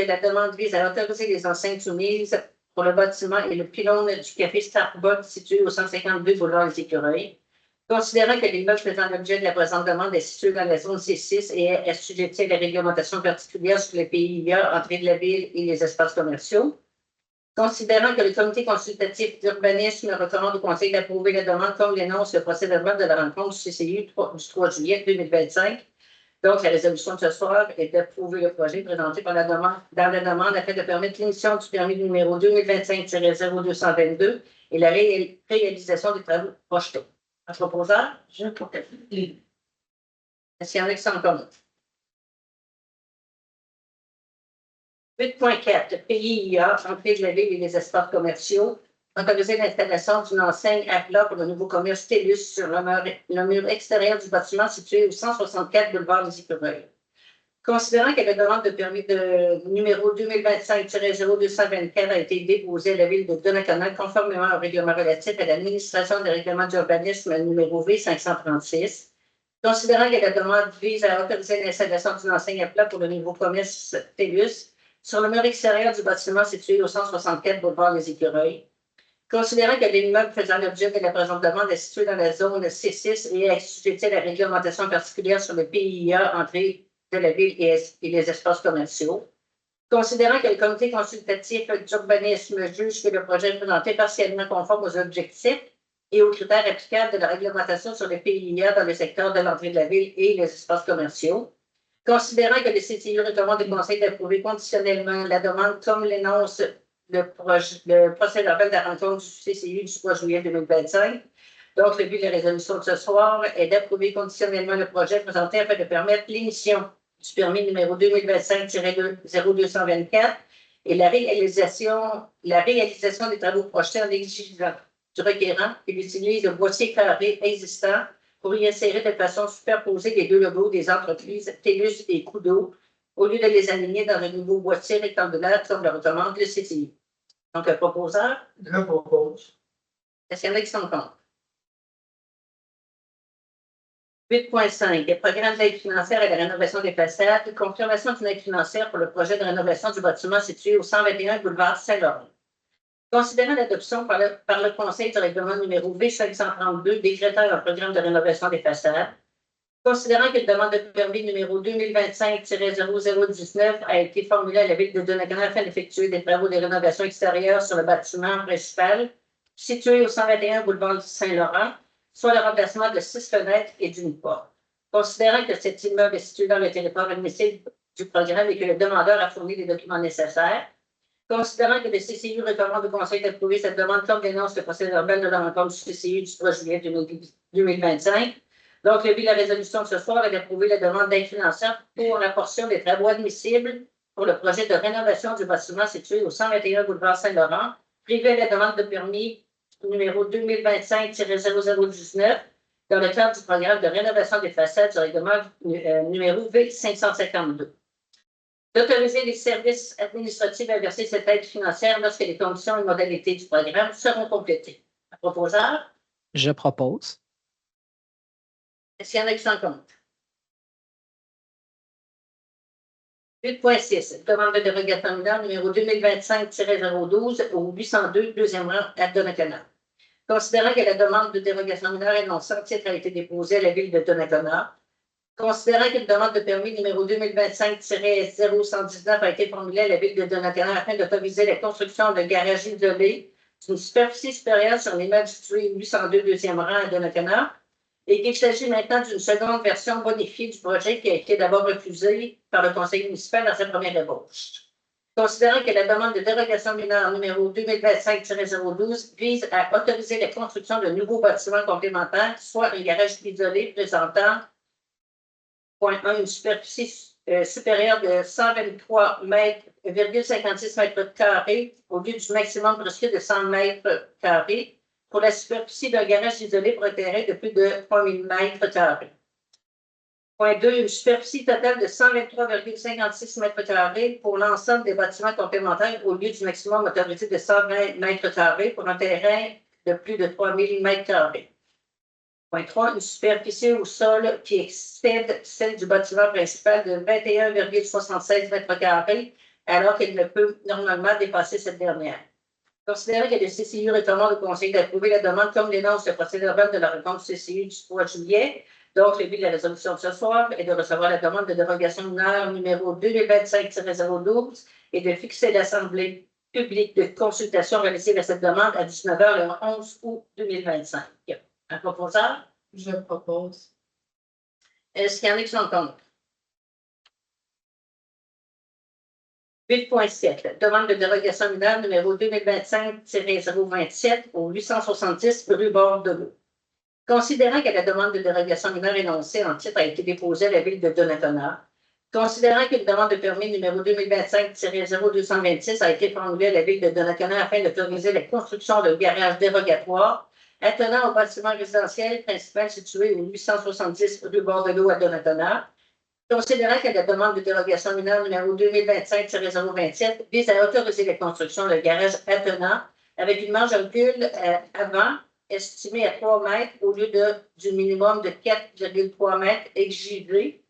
la demande vise à autoriser les enseignes soumises pour le bâtiment et le pylône du café Starbucks situé au 152 boulevard Les Écureuils, considérant que l'immeuble faisant l'objet de la présente demande est situé dans la zone C6 et est assujetti à la réglementation particulière sur les PIA, entrée de la ville et les espaces commerciaux, considérant que le comité consultatif d'urbanisme recommande au conseil d'approuver la demande comme l'énonce le procès-verbal de la rencontre du CCI du 3 juillet 2025. Donc, la résolution de ce soir est d'approuver le projet présenté dans la demande afin de permettre l'émission du permis numéro 2025-0222 et la réalisation des travaux projetés. Un proposeur?
Je propose.
Est-ce qu'il y en a qui sont contre? 8.4 PIA, entrée de la ville et les espaces commerciaux, autoriser l'installation d'une enseigne à plat pour le nouveau commerce TELUS sur le mur extérieur du bâtiment situé au 164 boulevard des Écureuils. Considérant que la demande de permis de numéro 2025-0224 a été déposée à la ville de Donnacona conformément au règlement relatif à l'administration des règlements d'urbanisme numéro V536, considérant que la demande vise à autoriser l'installation d'une enseigne à plat pour le nouveau commerce TELUS sur le mur extérieur du bâtiment situé au 164 boulevard des Écureuils, considérant que l'immeuble faisant l'objet de la présente demande est situé dans la zone C6 et est assujetti à la réglementation particulière sur le PIA, entrée de la ville et les espaces commerciaux, considérant que le comité consultatif d'urbanisme juge que le projet est présenté partiellement conforme aux objectifs et aux critères applicables de la réglementation sur le PIA dans le secteur de l'entrée de la ville et les espaces commerciaux, considérant que le CTI recommande au conseil d'approuver conditionnellement la demande comme l'énonce le procès-verbal de la rencontre du CCI du 3 juillet 2025. Donc, le but de la résolution de ce soir est d'approuver conditionnellement le projet présenté afin de permettre l'émission du permis numéro 2025-0224 et la réalisation des travaux projetés en exigeant du requérant qu'il utilise le boîtier carré existant pour y insérer de façon superposée les deux logos des entreprises TELUS et Kudo, au lieu de les aligner dans un nouveau boîtier rectangulaire comme le recommande le CTI. Donc, un proposeur?
Je propose.
Est-ce qu'il y en a qui sont contre? 8.5. Programme d'aide financière à la rénovation des façades. Confirmation d'une aide financière pour le projet de rénovation du bâtiment situé au 121 boulevard Saint-Laurent. Considérant l'adoption par le Conseil du règlement numéro V532 décrétant un programme de rénovation des façades, considérant que la demande de permis numéro 2025-0019 a été formulée à la ville de Donnacona afin d'effectuer des travaux de rénovation extérieure sur le bâtiment principal situé au 121 boulevard Saint-Laurent, soit le remplacement de 6 fenêtres et d'une porte. Considérant que cet immeuble est situé dans le territoire admissible du programme et que le demandeur a fourni les documents nécessaires, considérant que le CCI recommande au Conseil d'approuver cette demande comme dénonce le procès-verbal de la rencontre du CCI du 3 juillet 2025. Donc, le but de la résolution de ce soir est d'approuver la demande d'aide financière pour la portion des travaux admissibles pour le projet de rénovation du bâtiment situé au 121 boulevard Saint-Laurent, privé la demande de permis numéro 2025-0019 dans le cadre du programme de rénovation des façades du règlement numéro V552. D'autoriser les services administratifs à verser cette aide financière lorsque les conditions et modalités du programme seront complétées. Proposeur?
Je propose.
Est-ce qu'il y en a qui s'en comptent? 8.6. Demande de dérogation mineure numéro 2025-012 au 802, deuxième rang à Donnacona. Considérant que la demande de dérogation mineure énoncée en titre a été déposée à la ville de Donnacona, considérant qu'une demande de permis numéro 2025-0119 a été formulée à la ville de Donnacona afin d'autoriser la construction d'un garage isolé d'une superficie supérieure sur l'immeuble situé au 802 deuxième rang à Donnacona, et qu'il s'agit maintenant d'une seconde version bonifiée du projet qui a été d'abord refusée par le conseil municipal dans sa première ébauche. Considérant que la demande de dérogation mineure numéro 2025-012 vise à autoriser la construction de nouveaux bâtiments complémentaires, soit un garage isolé présentant, point 1, une superficie supérieure de 123,56 mètres carrés au lieu du maximum prescrit de 100 mètres carrés, pour la superficie d'un garage isolé pour un terrain de plus de 3000 mètres carrés. Point 2, une superficie totale de 123,56 mètres carrés pour l'ensemble des bâtiments complémentaires au lieu du maximum autorisé de 120 mètres carrés pour un terrain de plus de 3000 mètres carrés. Point 3, une superficie au sol qui excède celle du bâtiment principal de 21,76 mètres carrés alors qu'elle ne peut normalement dépasser cette dernière. Considérant que le CCI recommande au Conseil d'approuver la demande comme dénonce le procès-verbal de la rencontre du CCI du 3 juillet, donc le but de la résolution de ce soir est de recevoir la demande de dérogation mineure numéro 2025-012 et de fixer l'Assemblée publique de consultation relative à cette demande à 19h le 11 août 2025. Un proposeur?
Je propose.
Est-ce qu'il y en a qui sont contre? 8.7. Demande de dérogation mineure numéro 2025-027 au 870 rue Bord de l'Eau. Considérant que la demande de dérogation mineure énoncée en titre a été déposée à la ville de Donnacona, considérant qu'une demande de permis numéro 2025-0226 a été formulée à la ville de Donnacona afin d'autoriser la construction d'un garage dérogatoire attenant au bâtiment résidentiel principal situé au 870 rue Bord de l'Eau à Donnacona, considérant que la demande de dérogation mineure numéro 2025-027 vise à autoriser la construction d'un garage attenant avec une marge de recul avant estimée à 3 mètres au lieu du minimum de 4,3 mètres exigé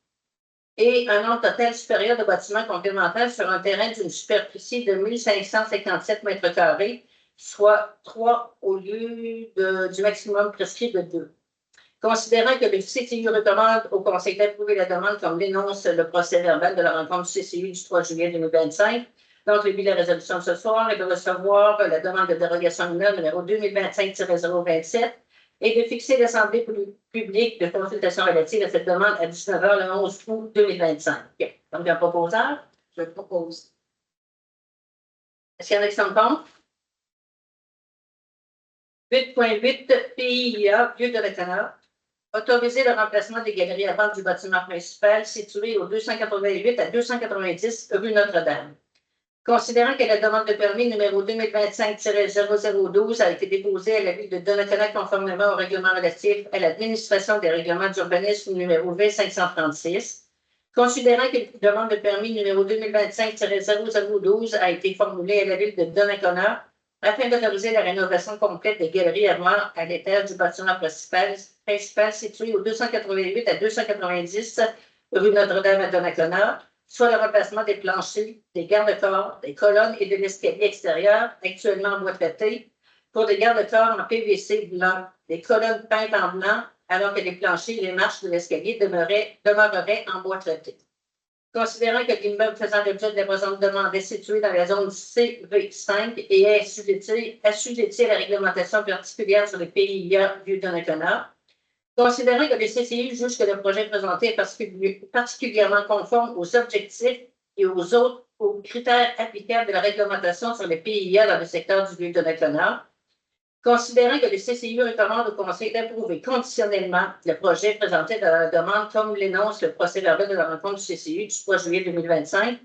et un nombre total supérieur de bâtiments complémentaires sur un terrain d'une superficie de 1557 mètres carrés, soit 3 au lieu du maximum prescrit de 2. Considérant que le CCI recommande au Conseil d'approuver la demande comme dénonce le procès-verbal de la rencontre du CCI du 3 juillet 2025, donc le but de la résolution de ce soir est de recevoir la demande de dérogation mineure numéro 2025-027 et de fixer l'Assemblée publique de consultation relative à cette demande à 19h le 11 août 2025. Donc, un proposeur?
Je propose.
Est-ce qu'il y en a qui sont contre? 8.8 PIA, Vieux Donnacona. Autoriser le remplacement des galeries à vente du bâtiment principal situé au 288 à 290 rue Notre-Dame. Considérant que la demande de permis numéro 2025-0012 a été déposée à la ville de Donnacona conformément au règlement relatif à l'administration des règlements d'urbanisme numéro V536, considérant que la demande de permis numéro 2025-0012 a été formulée à la ville de Donnacona afin d'autoriser la rénovation complète des galeries armoires à l'étage du bâtiment principal situé au 288 à 290 rue Notre-Dame à Donnacona, soit le remplacement des planchers, des garde-corps, des colonnes et de l'escalier extérieur, actuellement en bois traité, pour des garde-corps en PVC blanc, des colonnes peintes en blanc, alors que les planchers et les marches de l'escalier demeureraient en bois traité. Considérant que l'immeuble faisant l'objet de la présente demande est situé dans la zone CV5 et est assujetti à la réglementation particulière sur le PIA Vieux Donnacona, Considérant que le CCI juge que le projet présenté est particulièrement conforme aux objectifs et aux critères applicables de la réglementation sur les PIA dans le secteur du Lac-Léonard, considérant que le CCI recommande au Conseil d'approuver conditionnellement le projet présenté dans la demande comme l'énonce le procès-verbal de la rencontre du CCI du 3 juillet 2025.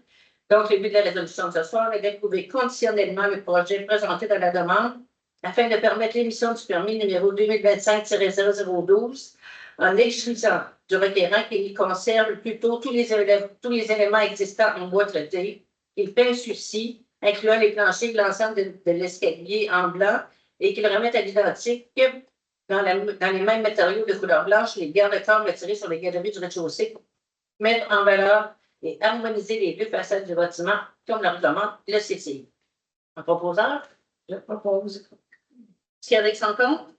Donc, le but de la résolution de ce soir est d'approuver conditionnellement le projet présenté dans la demande afin de permettre l'émission du permis numéro 2025-0012 en exigeant du requérant qu'il conserve plutôt tous les éléments existants en bois traité, qu'il peint celui-ci, incluant les planchers et l'ensemble de l'escalier en blanc, et qu'il remette à l'identique dans les mêmes matériaux de couleur blanche les garde-corps retirés sur les galeries du rez-de-chaussée pour mettre en valeur et harmoniser les deux façades du bâtiment comme le recommande le CCI. Un proposeur?
Je propose.
Est-ce qu'il y a des sans compte?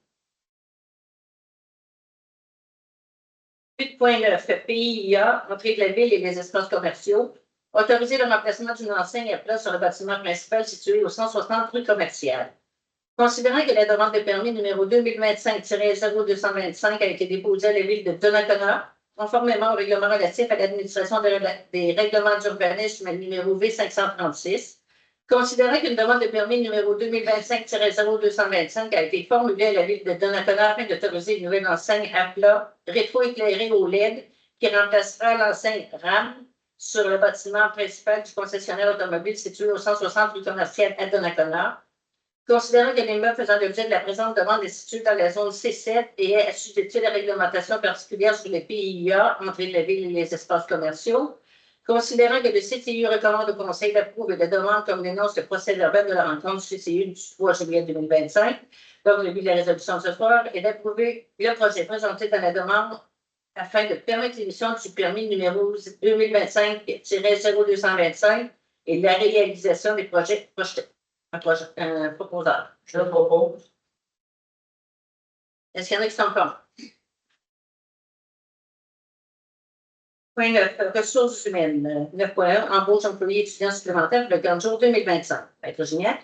8.9. PIA, entrée de la ville et les espaces commerciaux. Autoriser le remplacement d'une enseigne à plat sur le bâtiment principal situé au 160 rue commerciale. Considérant que la demande de permis numéro 2025-0225 a été déposée à la ville de Donnacona, conformément au règlement relatif à l'administration des règlements d'urbanisme numéro V536, considérant qu'une demande de permis numéro 2025-0225 a été formulée à la ville de Donnacona afin d'autoriser une nouvelle enseigne à plat rétro-éclairée au LED qui remplacera l'enseigne RAM sur le bâtiment principal du concessionnaire automobile situé au 160 rue commerciale à Donnacona. Considérant que l'immeuble faisant l'objet de la présente demande est situé dans la zone C7 et est assujetti à la réglementation particulière sur les PIA, entrée de la ville et les espaces commerciaux, considérant que le CTI recommande au Conseil d'approuver la demande comme l'énonce le procès-verbal de la rencontre du CTI du 3 juillet 2025, donc le but de la résolution de ce soir est d'approuver le projet présenté dans la demande afin de permettre l'émission du permis numéro 2025-0225 et la réalisation des projets projetés. Un proposeur.
Je le propose.
Est-ce qu'il y en a qui sont contre? Point 9. Ressources humaines. 9.1. Embauche employés étudiants supplémentaires pour le 15 jours 2025. Maître Gignac.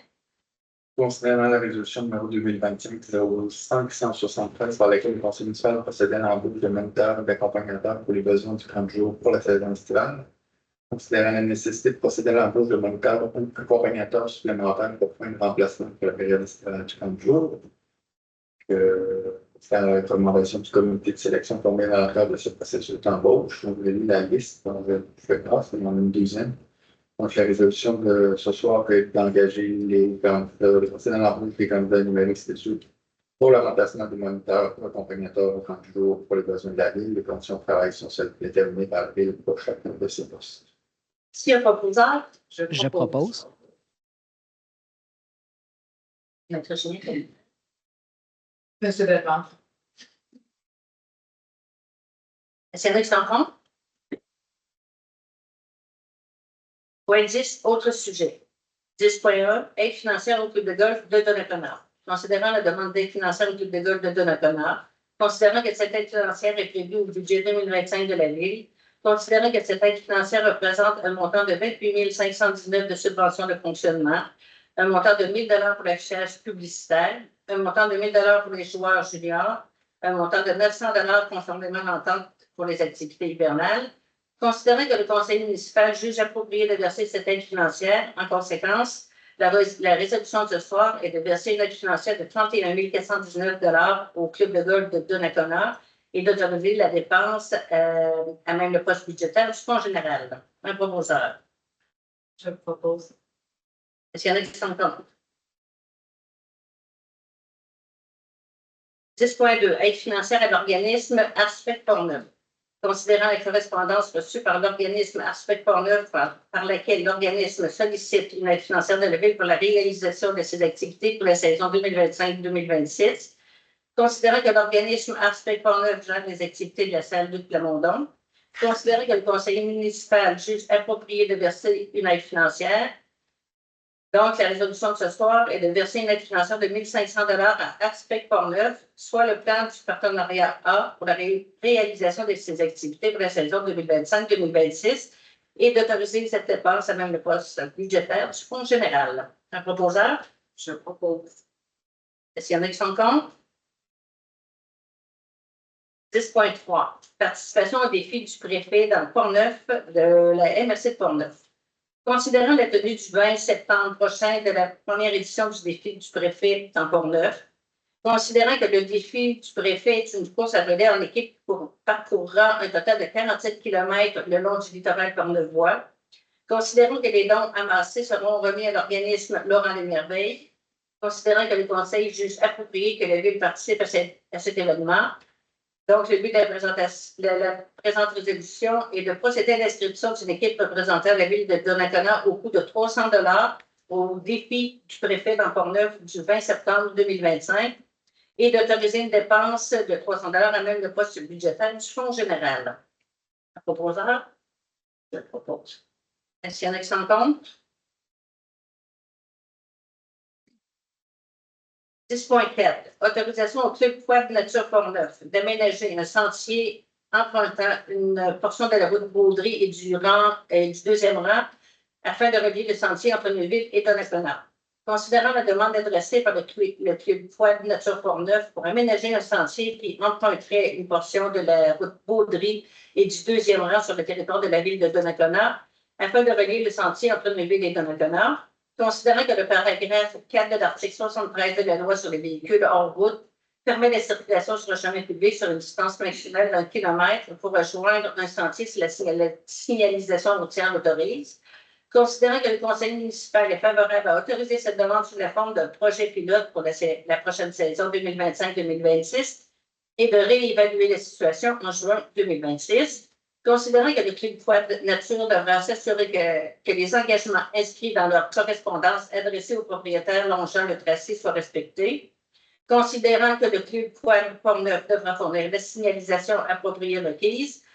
Considérant la résolution numéro 2025-0573 par laquelle le Conseil municipal procédait à l'embauche de moniteurs et d'accompagnateurs pour les besoins du 30 jours pour la saison estivale, considérant la nécessité de procéder à l'embauche de moniteurs ou accompagnateurs supplémentaires pour faire un remplacement pour la période estivale du 30 jours, c'est la recommandation du comité de sélection formé dans le cadre de ce processus d'embauche. On vous lu la liste, on va faire grâce, il y en a une douzaine. Donc, la résolution de ce soir est d'engager les candidats, de procéder à l'embauche des candidats numériques spéciaux pour le remplacement des moniteurs ou accompagnateurs au 30 jours pour les besoins de la ville. Les conditions de travail sont celles déterminées par la ville pour chacun de ces postes.
S'il y a un proposeur,
Je propose.
Maître Gignac.
Monsieur Bellemare.
Est-ce qu'il y en a qui sont contre? Point 10. Autre sujet. 10.1. Aide financière au club de golf de Donnacona. Considérant la demande d'aide financière au club de golf de Donnacona, considérant que cette aide financière est prévue au budget 2025 de la Ville, considérant que cette aide financière représente un montant de 28 519 de subventions de fonctionnement, un montant de 1 000 pour l'affichage publicitaire, un montant de 1 000 pour les joueurs juniors, un montant de 900 conformément à l'entente pour les activités hivernales. Considérant que le conseil municipal juge approprié de verser cette aide financière, en conséquence, la résolution de ce soir est de verser une aide financière de 31 419 au club de golf de Donnacona et d'autoriser la dépense à même le poste budgétaire du fonds général. Un proposeur.
Je propose.
Est-ce qu'il y en a qui sont contre? 10.2. Aide financière à l'organisme Arspec Portneuf. Considérant la correspondance reçue par l'organisme Arspec Portneuf par laquelle l'organisme sollicite une aide financière de la Ville pour la réalisation de ses activités pour la saison 2025-2026, considérant que l'organisme Arspec Portneuf gère les activités de la salle de Plamondon, considérant que le conseiller municipal juge approprié de verser une aide financière. Donc, la résolution de ce soir est de verser une aide financière de 1 500 à Arspec Portneuf, soit le plan du partenariat A pour la réalisation de ses activités pour la saison 2025-2026 et d'autoriser cette dépense à même le poste budgétaire du fonds général. Un proposeur?
Je propose.
Est-ce qu'il y en a qui sont contre? 10.3. Participation au défi du préfet dans le Port-Neuf de la MRC de Port-Neuf. Considérant la tenue du 20 septembre prochain de la première édition du défi du préfet dans Port-Neuf, considérant que le défi du préfet est une course à relais en équipe pour parcourra un total de 47 km le long du littoral portneuvois, considérant que les dons amassés seront remis à l'organisme Laurent des Merveilles, considérant que le Conseil juge approprié que la Ville participe à cet événement. Donc, le but de la présente résolution est de procéder à l'inscription d'une équipe représentant la Ville de Donnacona au coût de 300 $ au défi du préfet dans Port-Neuf du 20 septembre 2025 et d'autoriser une dépense de 300 $ à même le poste budgétaire du Fonds général. Un proposeur? Je le propose. Est-ce qu'il y en a qui s'en compte? 10.4. Autorisation au Club Quad Nature Port-Neuf d'aménager un sentier empruntant une portion de la route Baudry et du deuxième rang afin de relier le sentier entre Neuville et Donnacona. Considérant la demande adressée par le Club Quad Nature Port-Neuf pour aménager un sentier qui emprunterait une portion de la route Baudry et du deuxième rang sur le territoire de la ville de Donnacona afin de relier le sentier entre Neuville et Donnacona, considérant que le paragraphe 4 de l'article 73 de la loi sur les véhicules hors route permet la circulation sur le chemin public sur une distance maximale d'1 km pour rejoindre un sentier si la signalisation routière l'autorise, considérant que le conseil municipal est favorable à autoriser cette demande sous la forme d'un projet pilote pour la prochaine saison 2025-2026 et de réévaluer la situation en juin 2026. Considérant que le Club Quad Nature devra s'assurer que les engagements inscrits dans leur correspondance adressée aux propriétaires longeant le tracé soient respectés. Considérant que le Club Quad Port-Neuf devra fournir la signalisation appropriée requise.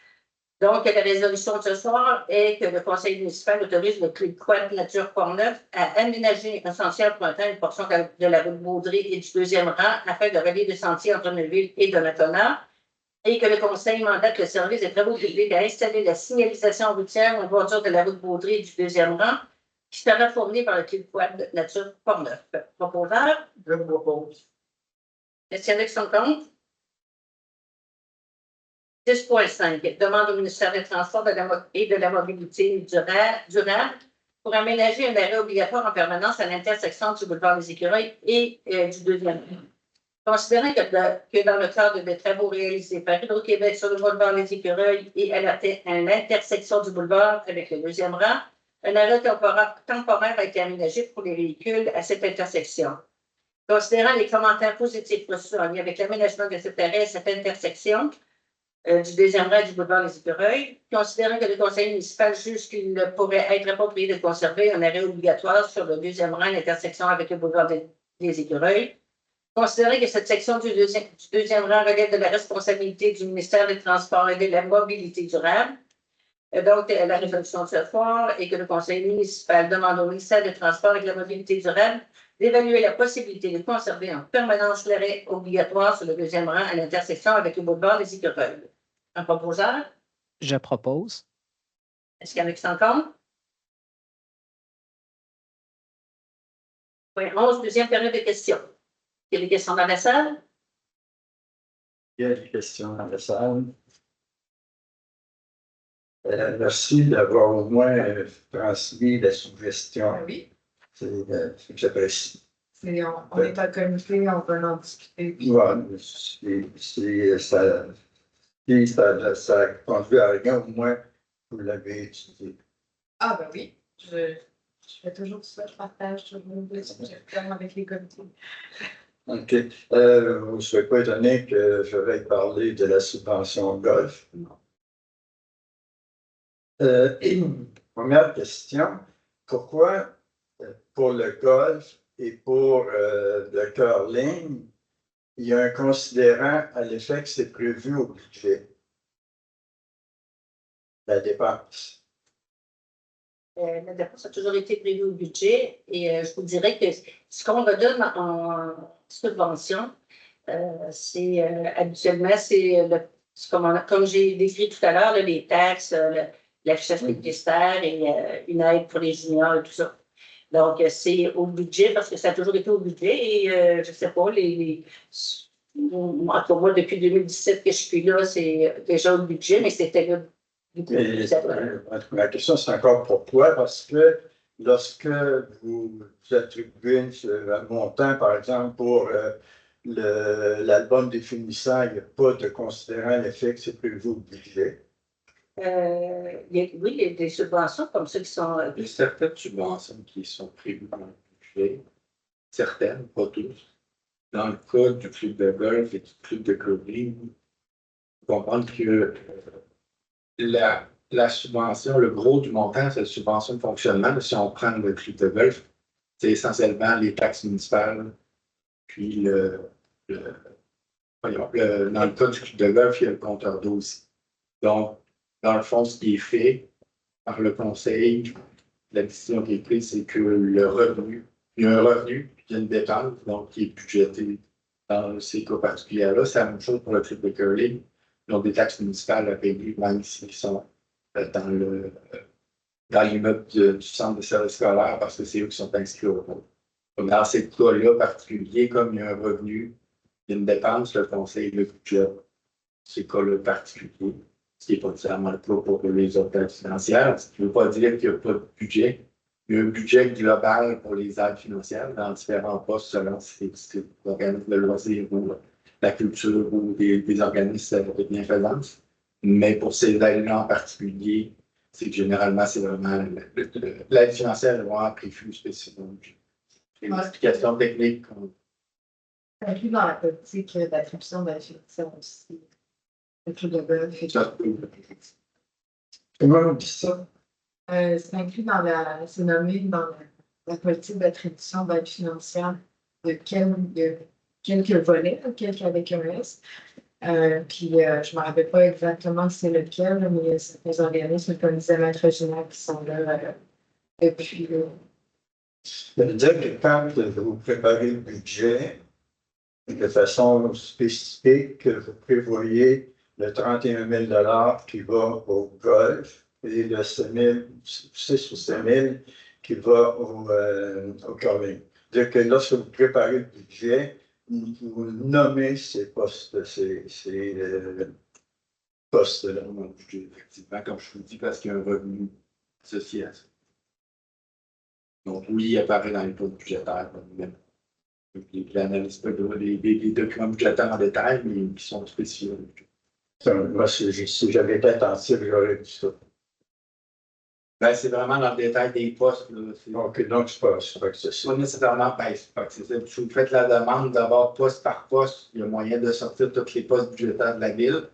Donc, la résolution de ce soir est que le conseil municipal autorise le Club Quad Nature Port-Neuf à aménager un sentier empruntant une portion de la route Baudry et du deuxième rang afin de relier le sentier entre Neuville et Donnacona, et que le conseil mandate le service des travaux publics à installer la signalisation routière en bordure de la route Baudry du deuxième rang, qui sera fournie par le Club Quad Nature Port-Neuf. Proposeur?
Je propose.
Est-ce qu'il y en a qui sont contre? 10.5. Demande au ministère des Transports et de la Mobilité durable pour aménager un arrêt obligatoire en permanence à l'intersection du boulevard des Écureuils et du deuxième rang. Considérant que dans le cadre des travaux réalisés par Hydro-Québec sur le boulevard des Écureuils et à l'intersection du boulevard avec le deuxième rang, un arrêt temporaire a été aménagé pour les véhicules à cette intersection. Considérant les commentaires positifs reçus en lien avec l'aménagement de cet arrêt à cette intersection du deuxième rang du boulevard des Écureuils, considérant que le conseil municipal juge qu'il pourrait être approprié de conserver un arrêt obligatoire sur le deuxième rang à l'intersection avec le boulevard des Écureuils, considérer que cette section du deuxième rang relève de la responsabilité du ministère des Transports et de la Mobilité durable. Donc, la résolution de ce soir est que le conseil municipal demande au ministère des Transports et de la Mobilité durable d'évaluer la possibilité de conserver en permanence l'arrêt obligatoire sur le deuxième rang à l'intersection avec le boulevard des Écureuils. Un proposeur?
Je propose.
Est-ce qu'il y en a qui s'en compte? Point 11, deuxième période de questions. Il y a des questions dans la salle?
Il y a des questions dans la salle. Merci d'avoir au moins transmis la suggestion.
Oui.
C'est ce que j'apprécie.
On est un comité, on peut en discuter.
Ça conduit à rien, au moins, vous l'avez étudié.
Ah, ben oui. Je fais toujours ça, je partage toujours les suggestions avec les comités.
OK. Vous ne serez pas étonné que je vais parler de la subvention golf?
Non.
Première question. Pourquoi pour le golf et pour le curling, il y a un considérant à l'effet que c'est prévu au budget? La dépense.
La dépense a toujours été prévue au budget et je vous dirais que ce qu'on redonne en subvention, c'est habituellement, comme j'ai décrit tout à l'heure, les taxes, l'affichage publicitaire et une aide pour les juniors et tout ça. Donc, c'est au budget parce que ça a toujours été au budget et je ne sais pas, En tout cas, moi, depuis 2017 que je suis là, c'est déjà au budget, mais c'était là depuis
Mais,
2017.
la question, c'est encore pourquoi? Parce que lorsque vous attribuez un montant, par exemple, pour l'album définissant, il n'y a pas de considérant l'effet que c'est prévu au budget.
Oui, il y a des subventions comme ça qui sont.
Il y a certaines subventions qui sont prévues dans le budget, certaines, pas toutes. Dans le cas du club de golf et du club de curling, il faut comprendre que la subvention, le gros du montant, c'est la subvention de fonctionnement. Si on prend le club de golf, c'est essentiellement les taxes municipales, puis dans le cas du club de golf, il y a le compteur d'eau aussi. Donc, dans le fond, ce qui est fait par le conseil, la décision qui est prise, c'est que le revenu, il y a un revenu, puis il y a une dépense, donc qui est budgété dans ces cas particuliers-là. C'est la même chose pour le club de curling. Ils ont des taxes municipales à payer, même s'ils sont dans l'immeuble du centre de service scolaire, parce que c'est eux qui sont inscrits au rôle. Dans ces cas-là particuliers, comme il y a un revenu, il y a une dépense, le conseil le budget, ces cas-là particuliers, ce qui n'est pas nécessairement le cas pour les autres financières. Ce qui ne veut pas dire qu'il n'y a pas de budget. Il y a un budget global pour les aides financières dans différents postes selon si c'est l'organisme de loisirs ou la culture ou des organismes de bienfaisance. Mais pour ces aides-là en particulier, c'est que généralement, c'est vraiment l'aide financière est vraiment prévue spécifiquement. C'est une explication technique.
C'est inclus dans la politique d'attribution de la financière aussi. Le club de golf.
Comment on dit ça?
C'est inclus dans c'est nommé dans la politique d'attribution d'aide financière de quelques volets, quelques avec un S. Puis je ne me rappelle pas exactement c'est lequel, mais il y a certains organismes, comme disait Maître Ginac, qui sont là depuis.
Ça veut dire que quand vous préparez le budget, de façon spécifique, vous prévoyez le 31 000 qui va au golf et le 6 ou 7 000 qui va au curling. C'est-à-dire que lorsque vous préparez le budget, vous nommez ces postes, ces postes-là.
Dans le budget, effectivement, comme je vous dis, parce qu'il y a un revenu associé à ça. Donc, oui, il apparaît dans les postes budgétaires, même. L'analyse pas des documents budgétaires en détail, mais qui sont spécifiés.
Moi, si j'avais été attentif, j'aurais dit ça.
Ben, c'est vraiment dans le détail des postes. Là.
Donc, c'est pas excessif.
Pas nécessairement, c'est pas excessif. Si vous faites la demande d'abord poste par poste, il y a moyen de sortir tous les postes budgétaires de la ville.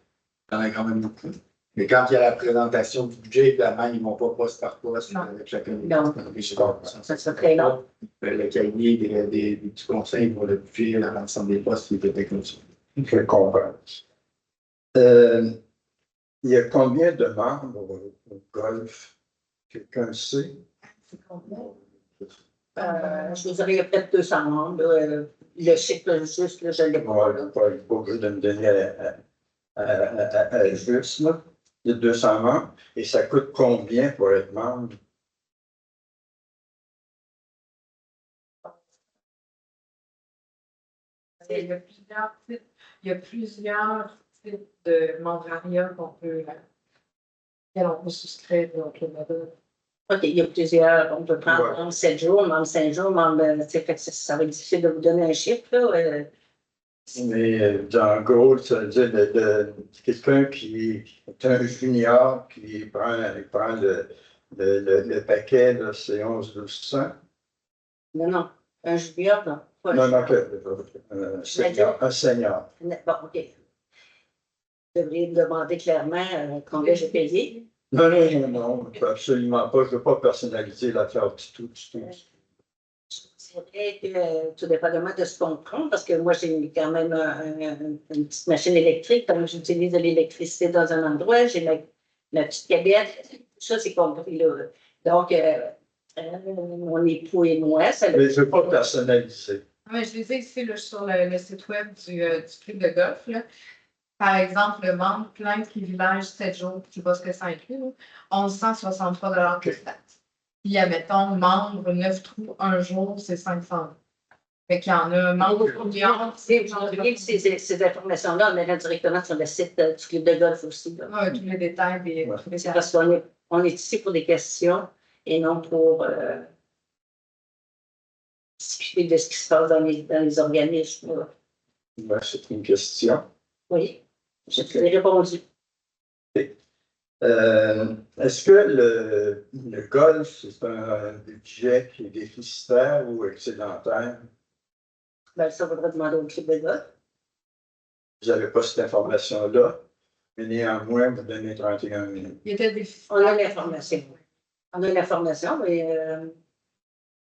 Il y en a quand même beaucoup. Mais quand il y a la présentation du budget, évidemment, ils ne vont pas poste par poste avec chacun des postes.
Ça serait très long.
Le cahier du conseil pour le budget, l'ensemble des postes, il était comme ça.
Je comprends. Il y a combien de membres au golf? Quelqu'un sait?
C'est combien?
Je vous dirais, il y a peut-être 200 membres. Le chiffre juste, là, je ne l'ai pas.
Pas obligé de me donner à juste, là. Il y a 200 membres. Et ça coûte combien pour être membre?
Il y a plusieurs types de membrariat auxquels on peut souscrire. Donc,
OK, il y a plusieurs. On peut prendre membre 7 jours, membre 5 jours, membre. Ça va être difficile de vous donner un chiffre, là.
Mais en gros, ça veut dire quelqu'un qui est un junior qui prend le paquet, c'est 11-1200.
Non, un junior, non.
Non, un senior.
Bon, OK. Vous devriez me demander clairement combien j'ai payé.
Non, absolument pas. Je ne veux pas personnaliser l'affaire du tout.
C'est vrai que tout dépendamment de ce qu'on prend, parce que moi, j'ai quand même une petite machine électrique, comme j'utilise de l'électricité dans un endroit, j'ai ma petite cabinette, tout ça, c'est compris là. Donc, mon époux et moi, ça.
Mais je ne veux pas personnaliser.
Mais je les ai ici là, sur le site web du club de golf. Là. Par exemple, le membre plein privilège 7 jours, qui va ce que ça inclut, là, 1163 plus taxes. Puis, admettons, membre 9 trous, un jour, c'est 500. Fait qu'il y en a membre
Ces informations-là, on les met directement sur le site du club de golf aussi. Là.
tous les détails des
C'est parce qu'on est ici pour des questions et non pour discuter de ce qui se passe dans les organismes. Là.
Ben, c'est une question.
Oui, je te l'ai répondu.
Est-ce que le golf, c'est un budget qui est déficitaire ou excédentaire?
Ben, ça faudrait demander au club de golf.
Vous n'avez pas cette information-là, mais néanmoins, vous donnez 31 000.
Il était des...
On a l'information. On a l'information, mais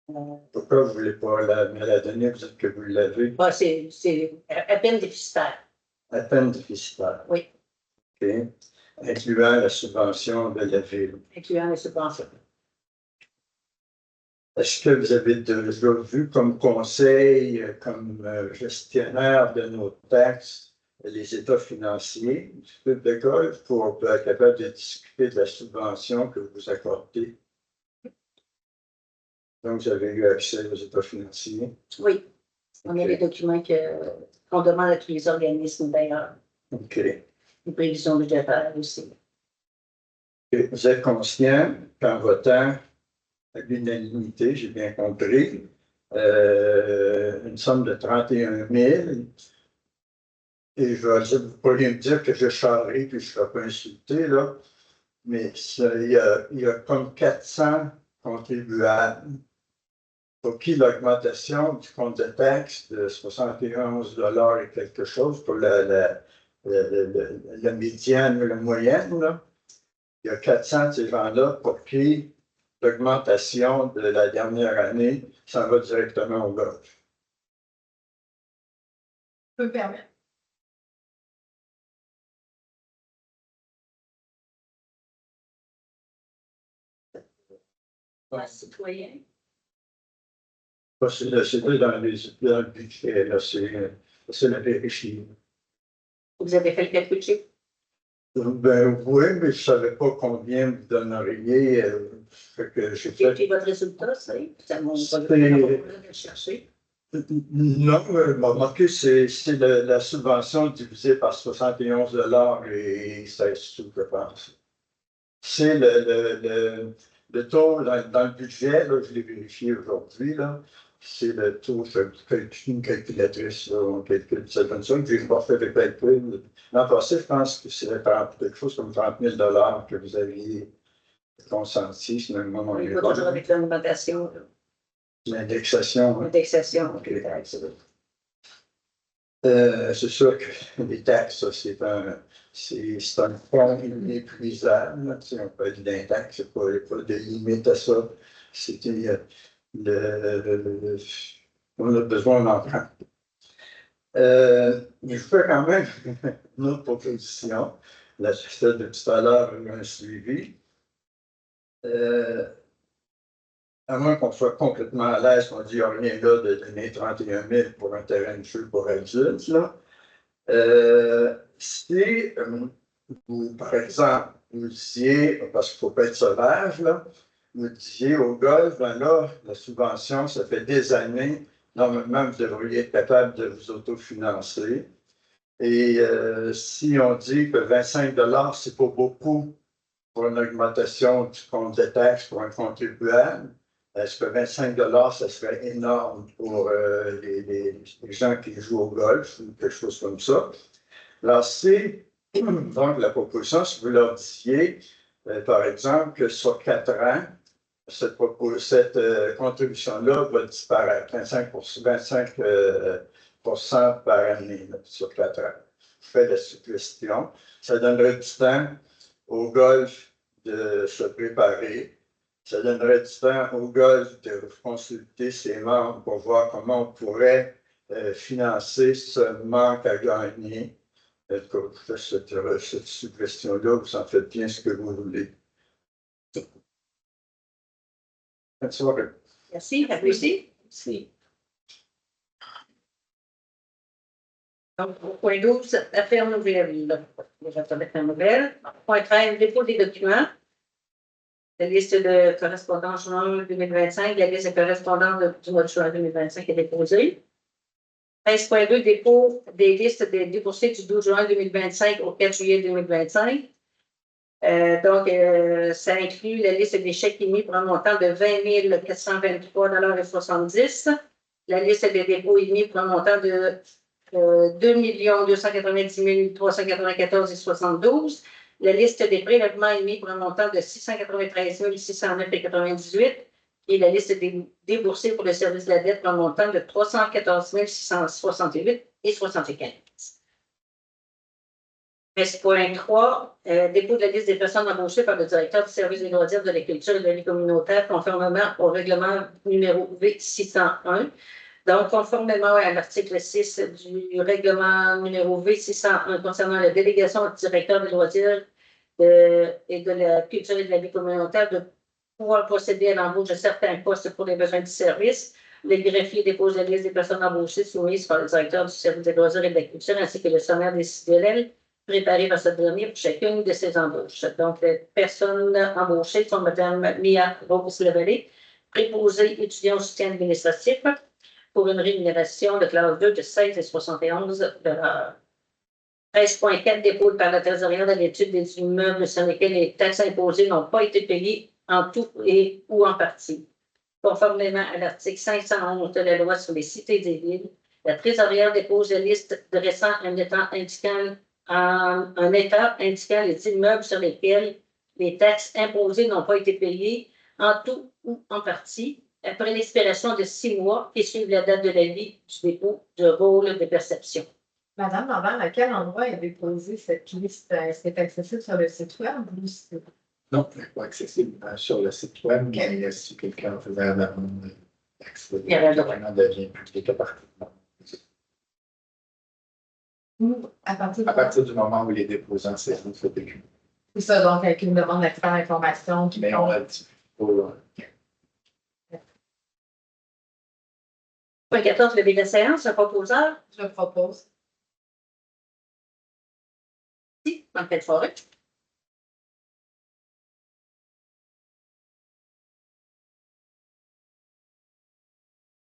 Pourquoi vous ne voulez pas me la donner? Vous dites que vous l'avez.
bah, c'est à peine déficitaire.
À peine déficitaire.
Oui.
OK. Incluant la subvention de la ville.
Incluant les subventions.
Est-ce que vous avez déjà vu comme conseil, comme gestionnaire de nos taxes, les états financiers du club de golf pour être capable de discuter de la subvention que vous accordez? Donc, vous avez eu accès aux états financiers?
Oui. On a les documents qu'on demande à tous les organismes d'ailleurs.
OK.
Les prévisions budgétaires aussi.
Et vous êtes conscient qu'en votant à l'unanimité, j'ai bien compris, une somme de 31 000, et je vais dire, vous pourriez me dire que je charrie puis je ne serai pas insulté, là, mais il y a comme 400 contribuables pour qui l'augmentation du compte de taxe de 71 $ et quelque chose pour la médiane ou la moyenne, là, il y a 400 de ces gens-là pour qui l'augmentation de la dernière année s'en va directement au golf.
peut permettre.
Un citoyen.
C'est dans le budget, là, c'est la vérité.
Vous avez fait le calcul chez
Ben oui, mais je ne savais pas combien vous donneriez. Que j'ai
vous?
fait.
Puis votre résultat, c'est? Ça monte pas
C'est-
le chercher.
Non, remarquez, c'est la subvention divisée par 71 $ et 16 sous, je pense. C'est le taux dans le budget, là, je l'ai vérifié aujourd'hui, là, c'est le taux, une calculatrice, là, on calcule, ça donne ça, j'ai pas fait le calcul. L'an passé, je pense que c'est quelque chose comme 30 000 $ que vous aviez consenti, finalement,
On est pas toujours avec l'augmentation.
l'indexation. Hein.
L'indexation.
OK. C'est sûr que les taxes, ça, c'est un fonds inépuisable. Là, on peut être d'intaxe, il n'y a pas de limite à ça. On a besoin d'emprunt. Je fais quand même une autre proposition. La société de tout à l'heure a un suivi. À moins qu'on soit complètement à l'aise, qu'on dit qu'il n'y a rien là de donner 31 000 pour un terrain de jeu pour adultes, là. Si vous, par exemple, vous disiez, parce qu'il ne faut pas être sauvage, là, vous disiez au golf, ben là, la subvention, ça fait des années, normalement, vous devriez être capable de vous autofinancer. Et si on dit que 25 $, c'est pas beaucoup pour une augmentation du compte de taxe pour un contribuable, est-ce que 25 $, ça serait énorme pour les gens qui jouent au golf ou quelque chose comme ça? Alors, c'est donc la proposition, si vous leur disiez, par exemple, que sur 4 ans, cette contribution-là va disparaître, 25 par année là, sur 4 ans. Je fais la suggestion. Ça donnerait du temps au golf de se préparer. Ça donnerait du temps au golf de consulter ses membres pour voir comment on pourrait financer ce manque à gagner. Quand vous faites cette suggestion-là, vous en faites bien ce que vous voulez. Bonne soirée.
Merci, apprécié. Merci. Donc, point 12, affaires nouvelles. Déjà, ça va être une nouvelle. Point 13, dépôt des documents. La liste de correspondants juin 2025, la liste de correspondants du mois de juin 2025 est déposée. 13.2, dépôt des listes des déboursés du 12 juin 2025 au 4 juillet 2025. Ça inclut la liste des chèques émis pour un montant de 20 423,70 $. La liste des dépôts émis pour un montant de 2 290 394,72 $. La liste des prélèvements émis pour un montant de 693 609,98 $. Et la liste des déboursés pour le service de la dette pour un montant de 314 668,75 $. 13.3, dépôt de la liste des personnes embauchées par le directeur du service des loisirs, de la culture et de la vie communautaire, conformément au règlement numéro V601. Donc, conformément à l'article 6 du règlement numéro V601 concernant la délégation du directeur des loisirs et de la culture et de la vie communautaire de pouvoir procéder à l'embauche de certains postes pour les besoins du service, les greffiers déposent la liste des personnes embauchées soumises par le directeur du service des loisirs et de la culture ainsi que le sommaire décisionnel préparé par ce dernier pour chacune de ces embauches. Donc, les personnes embauchées sont Mme Mia Rose-Levelé, préposée étudiant au soutien administratif, pour une rémunération de classe 2 de 16,71 $. 13.4, dépôt par la trésorière de l'étude des immeubles sur lesquels les taxes imposées n'ont pas été payées en tout et ou en partie. Conformément à l'article 511 de la loi sur les cités des villes, la trésorière dépose la liste dressant un état indiquant les immeubles sur lesquels les taxes imposées n'ont pas été payées en tout ou en partie, après l'expiration de 6 mois qui suivent la date de l'avis du dépôt de rôle de perception.
Madame Lambert, à quel endroit est déposée cette liste? Est-ce qu'elle est accessible sur le site web ou c'est...
Non, elle n'est pas accessible sur le site web, mais si quelqu'un faisait la demande d'accès, le document devient public à partir
à
à partir du moment où il est déposé en service ce document.
C'est ça, donc avec une demande d'accès à l'information.
Mais on a dit pour.
Point 14, levé de la séance, le proposeur.
Je propose.
Si, en fait, forêt.